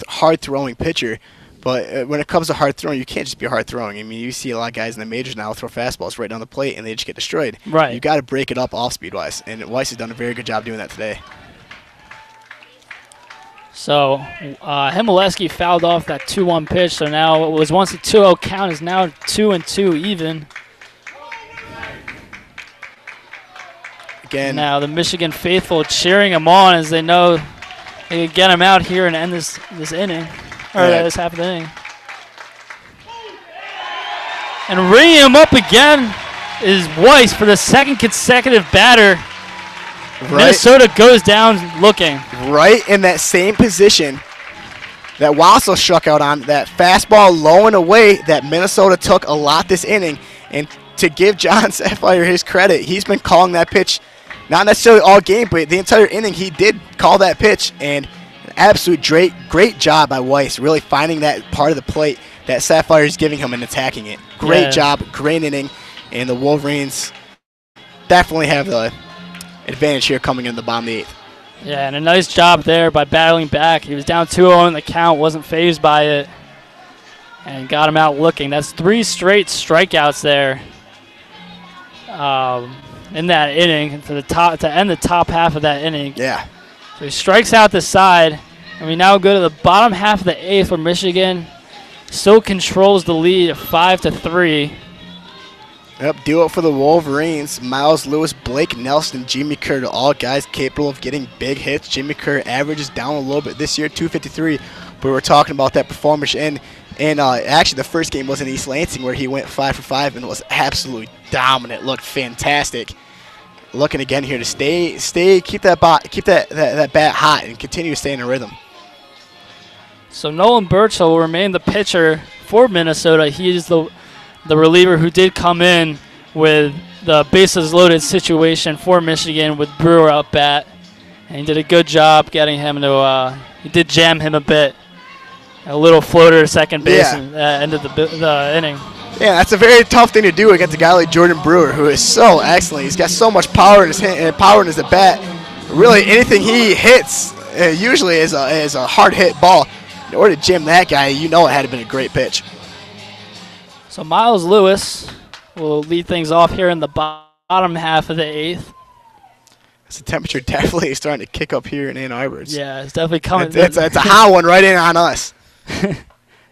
S2: hard-throwing pitcher. But when it comes to hard throwing, you can't just be hard throwing. I mean, you see a lot of guys in the majors now throw fastballs right down the plate, and they just get destroyed.
S1: Right.
S2: You got to break it up off speed-wise, and Weiss has done a very good job doing that today.
S1: So Himaleski fouled off that 2-1 pitch. So now it was once a 2-0 count is now 2-2 even.
S2: Again.
S1: Now the Michigan faithful cheering him on as they know they can get him out here and end this inning. Or this half of the inning. And ringing him up again is Weiss for the 2nd consecutive batter. Right. Minnesota goes down looking.
S2: Right in that same position that Wassel struck out on, that fastball low and away that Minnesota took a lot this inning. And to give John Sapphire his credit, he's been calling that pitch, not necessarily all game, but the entire inning he did call that pitch. And absolute great job by Weiss, really finding that part of the plate that Sapphire is giving him and attacking it. Great job, great inning, and the Wolverines definitely have the advantage here coming in the bottom of the 8th.
S1: Yeah, and a nice job there by battling back. He was down 2-0 in the count, wasn't fazed by it, and got him out looking. That's 3 straight strikeouts there in that inning to end the top half of that inning.
S2: Yeah.
S1: So he strikes out the side, and we now go to the bottom half of the 8th where Michigan still controls the lead 5-3.
S2: Yep, duo for the Wolverines. Miles Lewis, Blake Nelson, Jimmy Kerr, all guys capable of getting big hits. Jimmy Kerr averages down a little bit this year, 253. But we're talking about that performance. And actually, the first game was in East Lansing where he went 5 for 5 and was absolutely dominant. Looked fantastic. looking again here to keep that bat hot and continue to stay in a rhythm.
S1: So Nolan Burchill will remain the pitcher for Minnesota. He is the reliever who did come in with the bases loaded situation for Michigan with Brewer up bat. And he did a good job getting him to, he did jam him a bit. A little floater to second base and ended the inning.
S2: Yeah, that's a very tough thing to do against a guy like Jordan Brewer, who is so excellent. He's got so much power in his hand and power in his bat. Really, anything he hits usually is a hard hit ball. In order to jam that guy, you know it had to been a great pitch.
S1: So Miles Lewis will lead things off here in the bottom half of the 8th.
S2: The temperature definitely is starting to kick up here in Ann Arbor.
S1: Yeah, it's definitely coming.
S2: It's a hot one right in on us.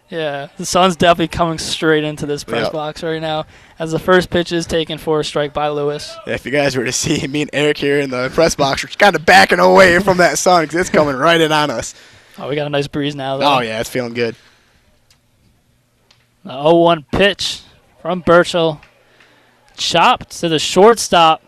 S1: Yeah, the sun's definitely coming straight into this press box right now as the first pitch is taken for a strike by Lewis.
S2: Yeah, if you guys were to see me and Eric here in the press box, we're kind of backing away from that sun because it's coming right in on us.
S1: Oh, we got a nice breeze now, though.
S2: Oh, yeah, it's feeling good.
S1: The 0-1 pitch from Burchill. Chopped to the shortstop.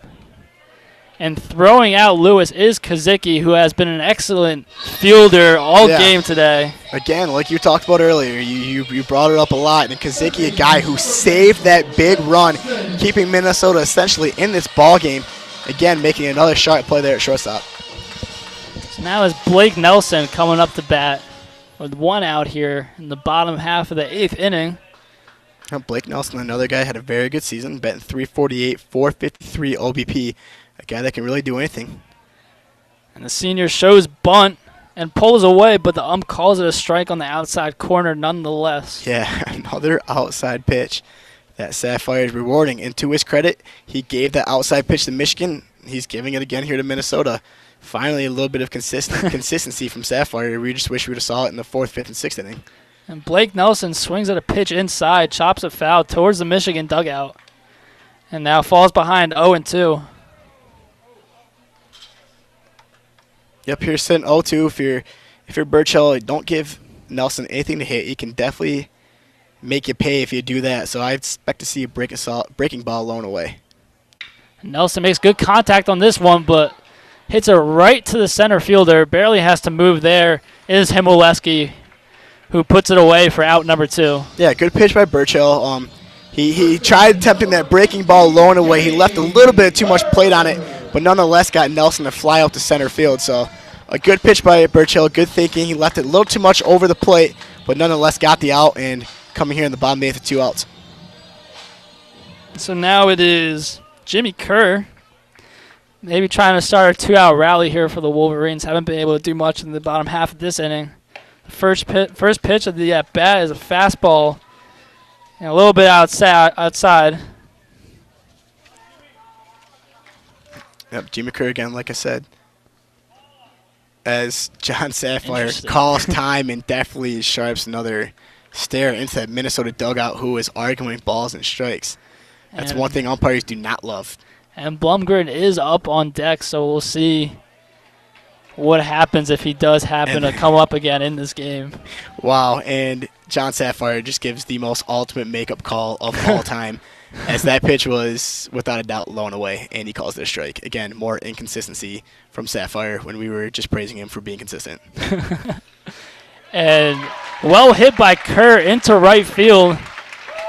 S1: And throwing out Lewis is Kozicki, who has been an excellent fielder all game today.
S2: Again, like you talked about earlier, you brought it up a lot. And Kozicki, a guy who saved that big run, keeping Minnesota essentially in this ball game. Again, making another sharp play there at shortstop.
S1: So now is Blake Nelson coming up to bat with one out here in the bottom half of the 8th inning.
S2: Blake Nelson, another guy, had a very good season, batting .348, .453 OBP. A guy that can really do anything.
S1: And the senior shows bunt and pulls away, but the ump calls it a strike on the outside corner nonetheless.
S2: Yeah, another outside pitch that Sapphire is rewarding. And to his credit, he gave that outside pitch to Michigan. He's giving it again here to Minnesota. Finally, a little bit of consistency from Sapphire. We just wish we would have saw it in the 4th, 5th, and 6th inning.
S1: And Blake Nelson swings at a pitch inside, chops it foul towards the Michigan dugout, and now falls behind 0-2.
S2: Yep, here's sitting 0-2. If you're Burchill, don't give Nelson anything to hit. He can definitely make you pay if you do that. So I expect to see a breaking ball blown away.
S1: Nelson makes good contact on this one, but hits it right to the center fielder. Barely has to move there. It is Himoleski who puts it away for out number 2.
S2: Yeah, good pitch by Burchill. He tried attempting that breaking ball low and away. He left a little bit too much plate on it, but nonetheless got Nelson to fly out to center field. So a good pitch by Burchill, good thinking. He left it a little too much over the plate, but nonetheless got the out and coming here in the bottom 8th with 2 outs.
S1: So now it is Jimmy Kerr, maybe trying to start a 2-out rally here for the Wolverines. Haven't been able to do much in the bottom half of this inning. The first pitch of the at-bat is a fastball, and a little bit outside.
S2: Yep, Jimmy Kerr again, like I said. As John Sapphire calls time and definitely sharps another stare into that Minnesota dugout, who is arguing balls and strikes. That's one thing umpires do not love.
S1: And Blumgren is up on deck, so we'll see what happens if he does happen to come up again in this game.
S2: Wow, and John Sapphire just gives the most ultimate makeup call of all time, as that pitch was, without a doubt, blown away, and he calls it a strike. Again, more inconsistency from Sapphire when we were just praising him for being consistent.
S1: And well hit by Kerr into right field.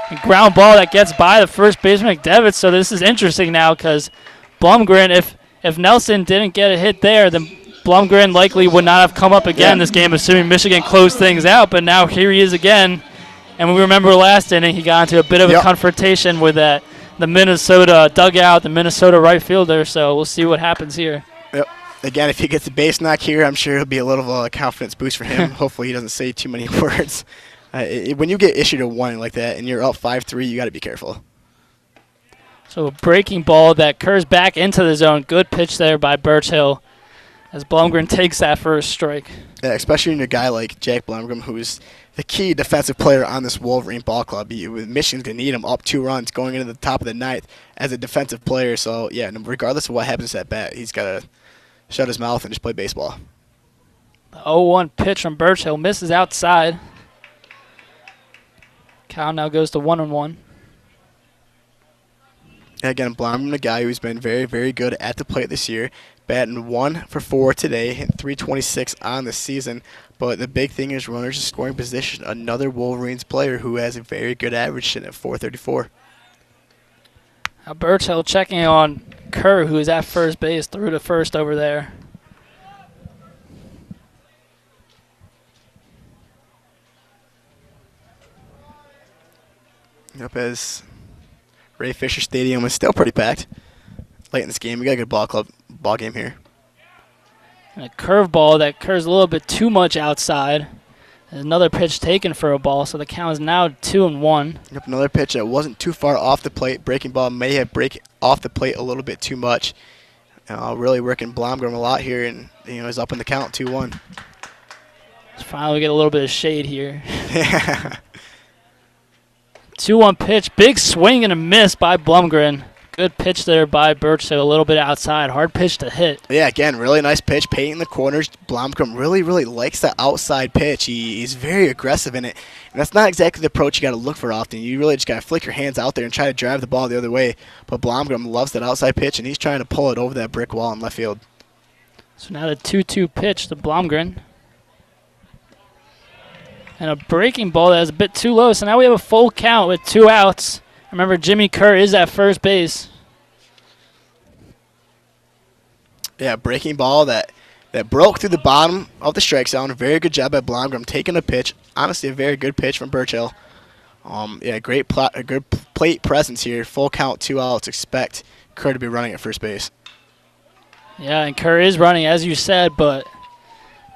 S1: A ground ball that gets by the first baseman, McDevitt. So this is interesting now because Blumgren, if Nelson didn't get a hit there, then Blumgren likely would not have come up again this game, assuming Michigan closed things out. But now here he is again. And we remember last inning, he got into a bit of a confrontation with the Minnesota dugout, the Minnesota right fielder. So we'll see what happens here.
S2: Yep. Again, if he gets a base knock here, I'm sure it'll be a little confidence boost for him. Hopefully he doesn't say too many words. When you get issued a warning like that and you're up 5-3, you got to be careful.
S1: So a breaking ball that curves back into the zone. Good pitch there by Burchill as Blumgren takes that first strike.
S2: Yeah, especially in a guy like Jack Blumgren, who's the key defensive player on this Wolverine ball club. Michigan's going to need him up 2 runs going into the top of the 9th as a defensive player. So, yeah, regardless of what happens at bat, he's got to shut his mouth and just play baseball.
S1: The 0-1 pitch from Burchill misses outside. Count now goes to 1-1.
S2: Again, Blomgren, a guy who's been very, very good at the plate this year. Batting 1 for 4 today, hitting .326 on the season. But the big thing is runners in scoring position. Another Wolverines player who has a very good average sitting at .434.
S1: Burchill checking on Kerr, who is at first base, through to first over there.
S2: Up as Ray Fisher Stadium is still pretty packed late in this game. We got a good ball game here.
S1: And a curveball that curves a little bit too much outside. There's another pitch taken for a ball, so the count is now 2-1.
S2: Yep, another pitch that wasn't too far off the plate. Breaking ball may have break off the plate a little bit too much. Really working Blomgren a lot here, and is up in the count 2-1.
S1: Let's finally get a little bit of shade here.
S2: Yeah.
S1: 2-1 pitch, big swing and a miss by Blomgren. Good pitch there by Burchill, a little bit outside. Hard pitch to hit.
S2: Yeah, again, really nice pitch, painting the corners. Blomgren really, really likes the outside pitch. He's very aggressive in it. And that's not exactly the approach you got to look for often. You really just got to flick your hands out there and try to drive the ball the other way. But Blomgren loves that outside pitch, and he's trying to pull it over that brick wall in left field. So
S1: now the 2-2 pitch to Blomgren. And a breaking ball that is a bit too low. So now we have a full count with 2 outs. Remember, Jimmy Kerr is at first base.
S2: Yeah, breaking ball that broke through the bottom of the strike zone. Very good job by Blomgren taking a pitch. Honestly, a very good pitch from Burchill. Yeah, a good plate presence here. Full count, 2 outs. Expect Kerr to be running at first base.
S1: Yeah, and Kerr is running, as you said, but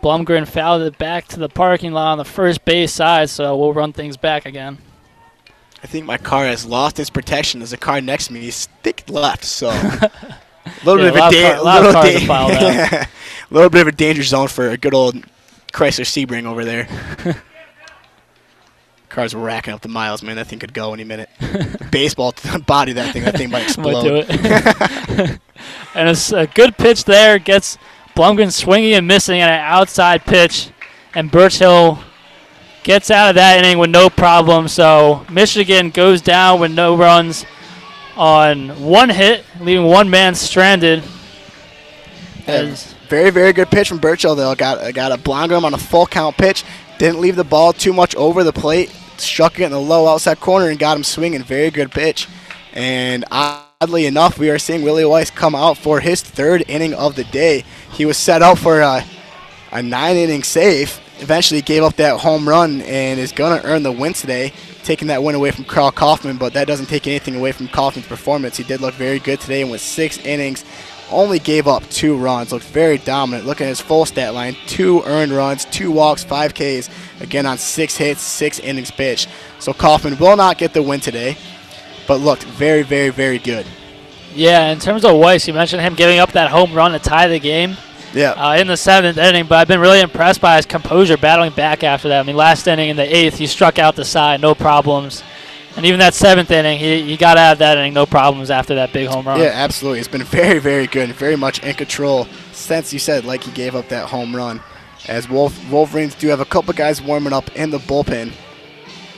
S1: Blomgren fouled it back to the parking lot on the first base side, so we'll run things back again.
S2: I think my car has lost its protection as the car next to me is stick left, so a little bit of a danger zone for a good old Chrysler Sebring over there. Car's racking up the miles, man. That thing could go any minute. Baseball body that thing might explode.
S1: Might do it. And it's a good pitch there. Gets Blomgren swinging and missing at an outside pitch, and Burchill gets out of that inning with no problem. So Michigan goes down with no runs on 1 hit, leaving 1 man stranded.
S2: Very, very good pitch from Burchill, though. Got a Blomgren on a full count pitch. Didn't leave the ball too much over the plate. Struck it in the low outside corner and got him swinging. Very good pitch. And oddly enough, we are seeing Willie Weiss come out for his 3rd inning of the day. He was set out for a 9-inning save. Eventually gave up that home run and is going to earn the win today, taking that win away from Carl Kaufman, but that doesn't take anything away from Kaufman's performance. He did look very good today and with 6 innings, only gave up 2 runs. Looked very dominant. Look at his full stat line, 2 earned runs, 2 walks, 5 Ks, again on 6 hits, 6 innings pitched. So Kaufman will not get the win today, but looked very, very, very good. Yeah,
S1: in terms of Weiss, you mentioned him giving up that home run to tie the game.
S2: Yeah.
S1: In the 7th inning, but I've been really impressed by his composure battling back after that. I mean, last inning in the 8th, he struck out the side, no problems. And even that 7th inning, he got out of that inning, no problems after that big home run.
S2: Yeah, absolutely. It's been very, very good and very much in control since you said, like he gave up that home run. As Wolverines do have a couple guys warming up in the bullpen.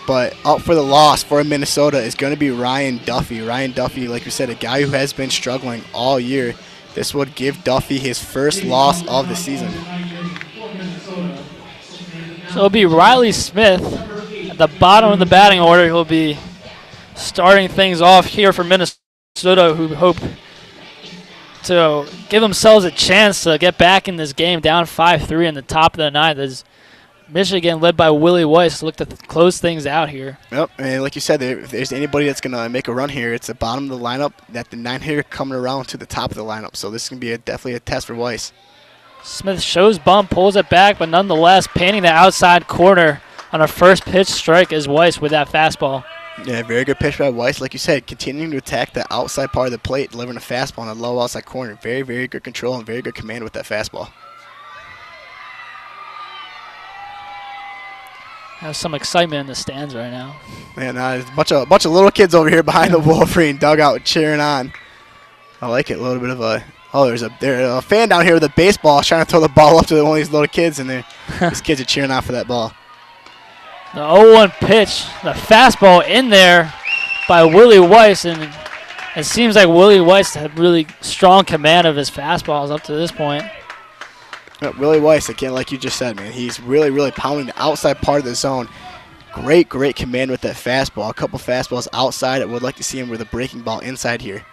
S2: But out for the loss for Minnesota is going to be Ryan Duffy. Ryan Duffy, like we said, a guy who has been struggling all year. This would give Duffy his first loss of the season.
S1: So it'll be Riley Smith at the bottom of the batting order. He'll be starting things off here for Minnesota, who hope to give themselves a chance to get back in this game, down 5-3 in the top of the 9th. As Michigan, led by Willie Weiss, look to close things out here.
S2: Yep, and like you said, if there's anybody that's going to make a run here, it's the bottom of the lineup, that the 9-hitter coming around to the top of the lineup. So this is going to be definitely a test for Weiss.
S1: Smith shows bump, pulls it back, but nonetheless painting the outside corner on a first pitch strike is Weiss with that fastball.
S2: Yeah, very good pitch by Weiss. Like you said, continuing to attack the outside part of the plate, delivering a fastball on a low outside corner. Very, very good control and very good command with that fastball.
S1: Have some excitement in the stands right now.
S2: Man, there's a bunch of little kids over here behind the Wolverine dugout cheering on. I like it. A little bit of a there's a fan down here with a baseball trying to throw the ball up to one of these little kids, and these kids are cheering on for that ball.
S1: The 0-1 pitch, the fastball in there by Willie Weiss, and It seems like Willie Weiss had really strong command of his fastballs up to this point.
S2: Willie Weiss, again, like you just said, man, he's really, really pounding the outside part of the zone. Great command with that fastball. A couple fastballs outside. I would like to see him with a breaking ball inside here.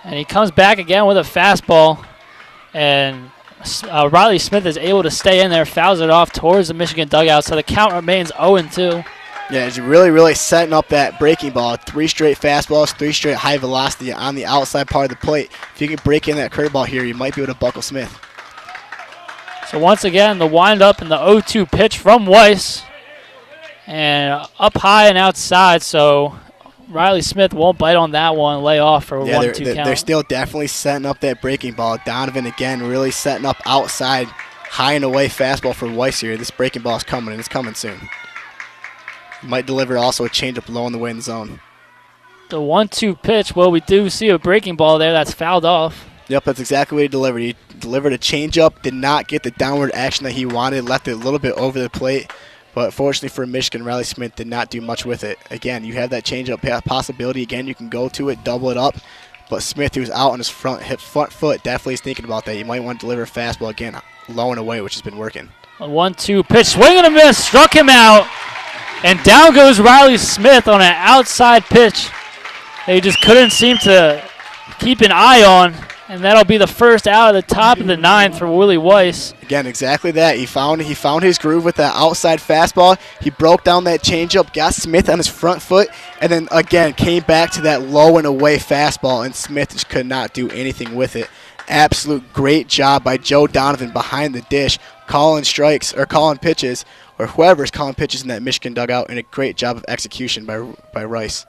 S1: And he comes back again with a fastball. And Riley Smith is able to stay in there, fouls it off towards the Michigan dugout. So the count remains 0-2.
S2: Yeah, he's really setting up that breaking ball. 3 straight fastballs, 3 straight high velocity on the outside part of the plate. If you can break in that curveball here, you might be able to buckle Smith.
S1: So once again, the windup and the 0-2 pitch from Weiss. And up high and outside, so Riley Smith won't bite on that one, lay off for a 1-2 count.
S2: They're still definitely setting up that breaking ball. Donovan again really setting up outside, high and away fastball for Weiss here. This breaking ball is coming, and it's coming soon. Might deliver also a changeup low in the way in the zone.
S1: The 1-2 pitch, well, we do see a breaking ball there that's fouled off.
S2: Yep, that's exactly what he delivered. He delivered a changeup, did not get the downward action that he wanted, left it a little bit over the plate. But fortunately for Michigan, Riley Smith did not do much with it. Again, you have that changeup possibility. Again, you can go to it, double it up. But Smith, who's out on his front foot, definitely is thinking about that. You might want to deliver a fastball again, low and away, which has been working.
S1: A 1-2 pitch, swing and a miss, struck him out. And down goes Riley Smith on an outside pitch that he just couldn't seem to keep an eye on. And that'll be the first out of the top of the 9th for Willie Weiss.
S2: Again, exactly that. He found his groove with that outside fastball. He broke down that changeup, got Smith on his front foot, and then again came back to that low and away fastball, and Smith just could not do anything with it. Absolute great job by Joe Donovan behind the dish, calling strikes or calling pitches, or whoever's calling pitches in that Michigan dugout, and a great job of execution by Rice.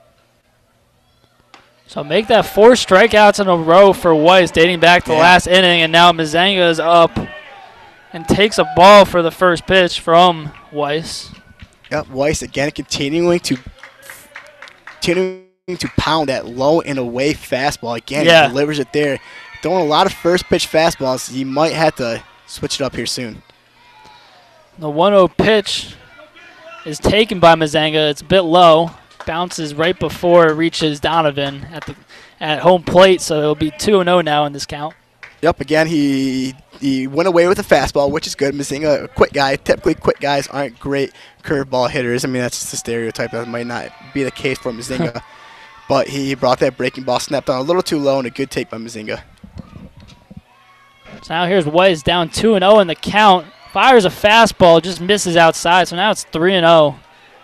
S1: So make that 4 strikeouts in a row for Weiss dating back to the last inning, and now Mazanga is up and takes a ball for the first pitch from Weiss.
S2: Yep, Weiss again continuing to pound that low and away fastball. Again, he delivers it there. Throwing a lot of first pitch fastballs. He might have to switch it up here soon.
S1: The 1-0 pitch is taken by Mazanga. It's a bit low. Bounces right before it reaches Donovan at home plate, so it'll be 2-0 now in this count.
S2: Yep, again, he went away with a fastball, which is good. Mazanga, a quick guy. Typically, quick guys aren't great curveball hitters. I mean, that's just a stereotype. That might not be the case for Mazanga. But he brought that breaking ball, snapped on a little too low, and a good take by Mazanga.
S1: So now here's Weiss down 2-0 in the count. Fires a fastball, just misses outside, so now it's 3-0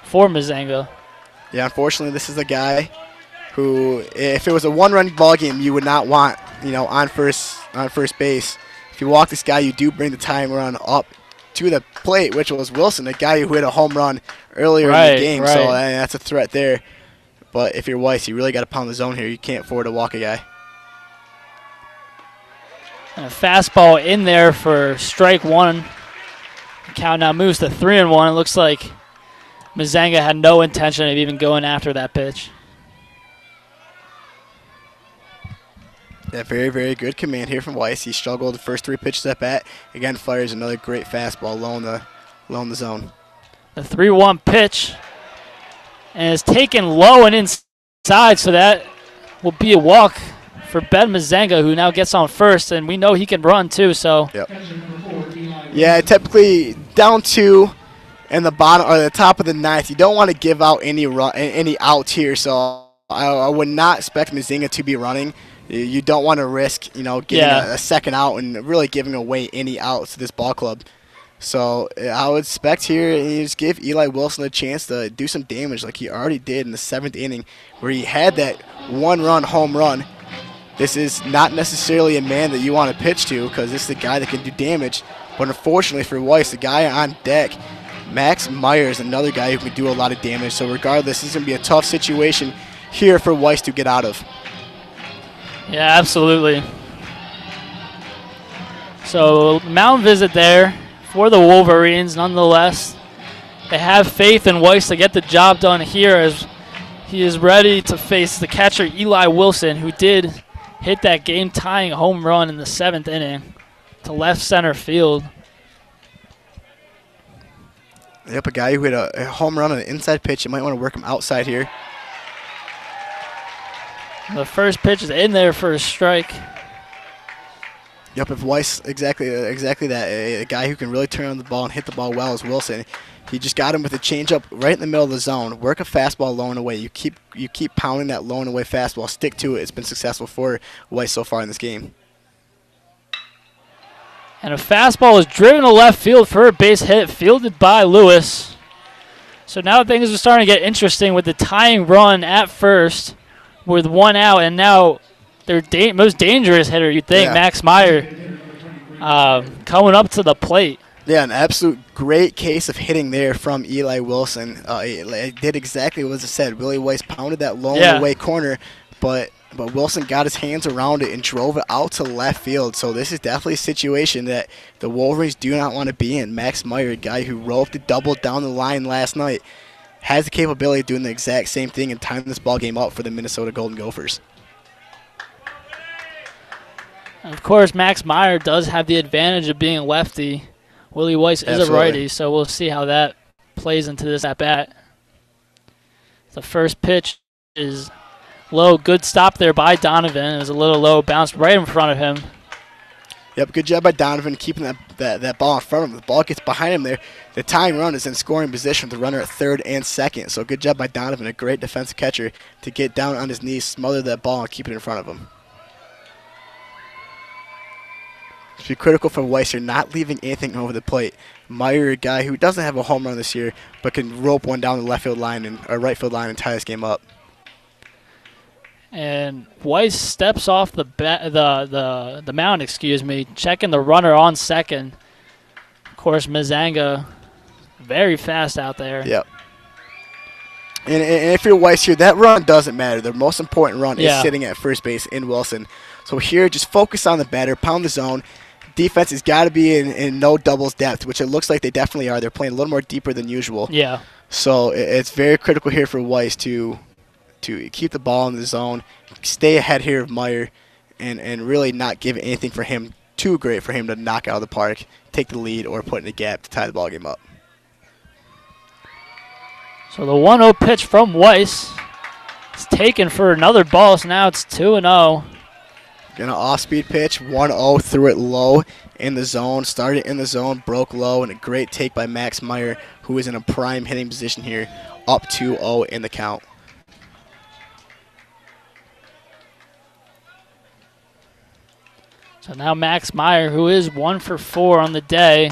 S1: for Mazanga.
S2: Yeah, unfortunately, this is a guy who, if it was a one-run ball game, you would not want, on first base. If you walk this guy, you do bring the tying run up to the plate, which was Wilson, a guy who hit a home run earlier in the game. So that's a threat there. But if you're Weiss, you really got to pound the zone here. You can't afford to walk a guy.
S1: And a fastball in there for strike 1. The count now moves to 3-1. It looks like Mazanga had no intention of even going after that pitch.
S2: Yeah, very, very good command here from Weiss. He struggled the first 3 pitches at bat. Again, fires another great fastball low in the zone.
S1: The 3-1 pitch, and it's taken low and inside, so that will be a walk for Ben Mazanga, who now gets on first, and we know he can run too. So.
S2: Yep. Yeah, typically down 2. In the bottom or the top of the 9th, you don't want to give out any outs here. So I would not expect Mazanga to be running. You don't want to risk, getting a second out and really giving away any outs to this ball club. So I would expect here you just give Eli Wilson a chance to do some damage like he already did in the 7th inning, where he had that 1-run home run. This is not necessarily a man that you want to pitch to, because this is the guy that can do damage. But unfortunately for Weiss, the guy on deck, Max Myers, another guy who can do a lot of damage. So regardless, this is going to be a tough situation here for Weiss to get out of.
S1: Yeah, absolutely. So mound visit there for the Wolverines. Nonetheless, they have faith in Weiss to get the job done here, as he is ready to face the catcher Eli Wilson, who did hit that game-tying home run in the 7th inning to left center field.
S2: Yep, a guy who hit a home run on an inside pitch. You might want to work him outside here.
S1: The first pitch is in there for a strike.
S2: Yep, if Weiss, exactly that, a guy who can really turn on the ball and hit the ball well is Wilson. He just got him with a changeup right in the middle of the zone. Work a fastball low and away. You keep pounding that low and away fastball. Stick to it. It's been successful for Weiss so far in this game.
S1: And a fastball is driven to left field for a base hit, fielded by Lewis. So now things are starting to get interesting with the tying run at first with 1 out, and now their most dangerous hitter, you'd think, Max Meyer, coming up to the plate.
S2: Yeah, an absolute great case of hitting there from Eli Wilson. It did exactly what was said. Willie Weiss pounded that low and away corner, but Wilson got his hands around it and drove it out to left field. So this is definitely a situation that the Wolverines do not want to be in. Max Meyer, a guy who roped a double down the line last night, has the capability of doing the exact same thing and tying this ball game up for the Minnesota Golden Gophers.
S1: And of course, Max Meyer does have the advantage of being a lefty. Willie Weiss is a righty, so we'll see how that plays into this at-bat. The first pitch is low. Good stop there by Donovan. It was a little low, bounced right in front of him.
S2: Yep, good job by Donovan keeping that ball in front of him. The ball gets behind him there. The tying run is in scoring position with the runner at third and second. So good job by Donovan, a great defensive catcher, to get down on his knees, smother that ball, and keep it in front of him. It's be critical for Weiss. You're not leaving anything over the plate. Meyer, a guy who doesn't have a home run this year, but can rope one down the left field line or right field line and tie this game up.
S1: And Weiss steps off the mound, checking the runner on second. Of course, Mazanga, very fast out there.
S2: Yep. And if you're Weiss here, that run doesn't matter. The most important run is sitting at first base in Wilson. So here, just focus on the batter, pound the zone. Defense has got to be in no doubles depth, which it looks like they definitely are. They're playing a little more deeper than usual.
S1: Yeah.
S2: So it's very critical here for Weiss to keep the ball in the zone, stay ahead here of Meyer, and really not give anything for him too great for him to knock out of the park, take the lead, or put in a gap to tie the ball game up.
S1: So the 1-0 pitch from Weiss is taken for another ball, so now it's 2-0.
S2: An off-speed pitch, 1-0, threw it low in the zone, started in the zone, broke low, and a great take by Max Meyer, who is in a prime hitting position here, up 2-0 in the count.
S1: So now Max Meyer, who is 1 for 4 on the day,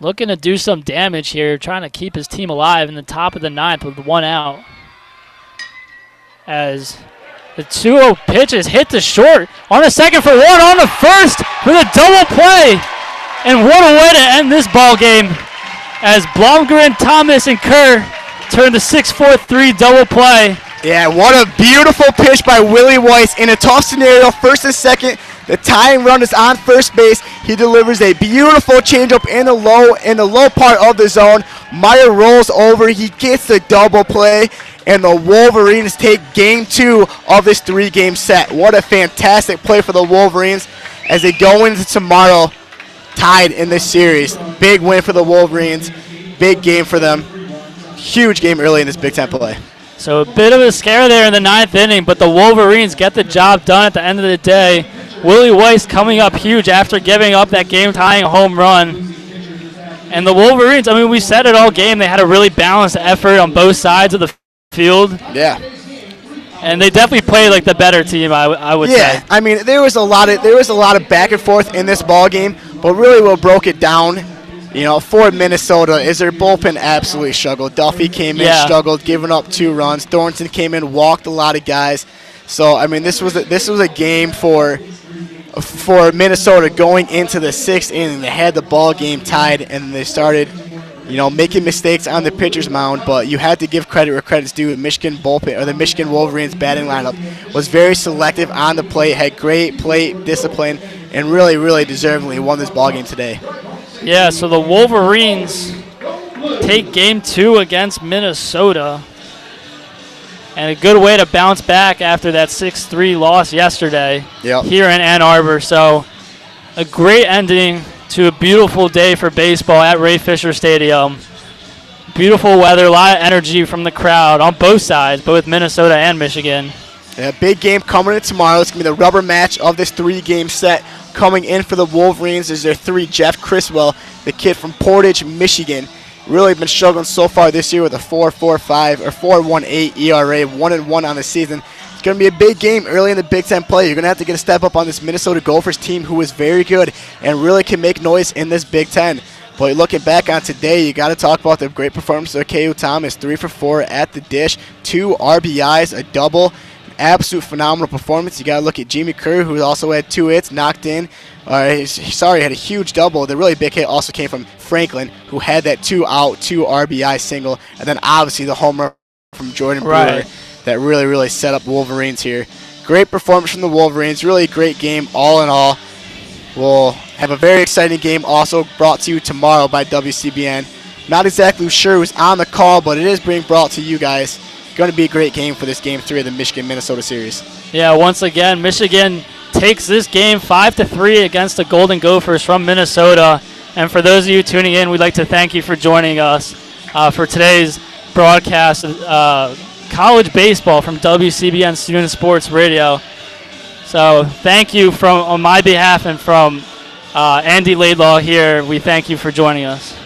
S1: looking to do some damage here, trying to keep his team alive in the top of the 9th with 1 out. As the 2-0 pitch is hit to short. On the second for 1, on the first with a double play. And what a way to end this ball game as Blomgren, Thomas, and Kerr turn the 6-4-3 double play.
S2: Yeah, what a beautiful pitch by Willie Weiss in a tough scenario, first and second. The tying run is on first base. He delivers a beautiful changeup in the low part of the zone. Meyer rolls over. He gets the double play, and the Wolverines take game 2 of this 3-game set. What a fantastic play for the Wolverines as they go into tomorrow tied in this series. Big win for the Wolverines. Big game for them. Huge game early in this Big Ten play.
S1: So a bit of a scare there in the 9th inning, but the Wolverines get the job done at the end of the day. Willie Weiss coming up huge after giving up that game-tying home run. And the Wolverines, I mean, we said it all game. They had a really balanced effort on both sides of the field.
S2: Yeah.
S1: And they definitely played like the better team, I would say.
S2: Yeah, I mean, there was a lot of back and forth in this ball game, but really what broke it down, for Minnesota is their bullpen absolutely struggled. Duffy came in, struggled, giving up 2 runs. Thornton came in, walked a lot of guys. So I mean, this was a game for Minnesota going into the 6th inning. They had the ball game tied, and they started, making mistakes on the pitcher's mound. But you had to give credit where credit's due. The Michigan bullpen, or the Michigan Wolverines batting lineup, was very selective on the plate, had great plate discipline, and really, really deservedly won this ball game today.
S1: Yeah, so the Wolverines take game 2 against Minnesota. And a good way to bounce back after that 6-3 loss yesterday here in Ann Arbor. So a great ending to a beautiful day for baseball at Ray Fisher Stadium. Beautiful weather, a lot of energy from the crowd on both sides, both Minnesota and Michigan.
S2: A big game coming in tomorrow. It's going to be the rubber match of this 3-game set. Coming in for the Wolverines is their 3, Jeff Criswell, the kid from Portage, Michigan. Really been struggling so far this year with a 4.45 or 4.18 ERA, 1-1 on the season. It's going to be a big game early in the Big Ten play. You're going to have to get a step up on this Minnesota Gophers team, who is very good and really can make noise in this Big Ten. But looking back on today, you got to talk about the great performance of K.U. Thomas, 3 for 4 at the dish, 2 RBIs, a double. Absolute phenomenal performance. You got to look at Jimmy Kerr, who also had 2 hits, knocked in. Had a huge double. The really big hit also came from Franklin, who had that 2-out, 2 RBI single, and then obviously the homer from Jordan Brewer that really set up Wolverines here. Great performance from the Wolverines. Really great game all in all. We'll have a very exciting game also brought to you tomorrow by WCBN. Not exactly sure who's on the call, but it is being brought to you guys. Going to be a great game for this Game 3 of the Michigan-Minnesota series. Yeah, once again, Michigan takes this game 5-3 against the Golden Gophers from Minnesota. And for those of you tuning in, we'd like to thank you for joining us for today's broadcast of college baseball from WCBN Student Sports Radio. So thank you on my behalf and from Andy Laidlaw here. We thank you for joining us.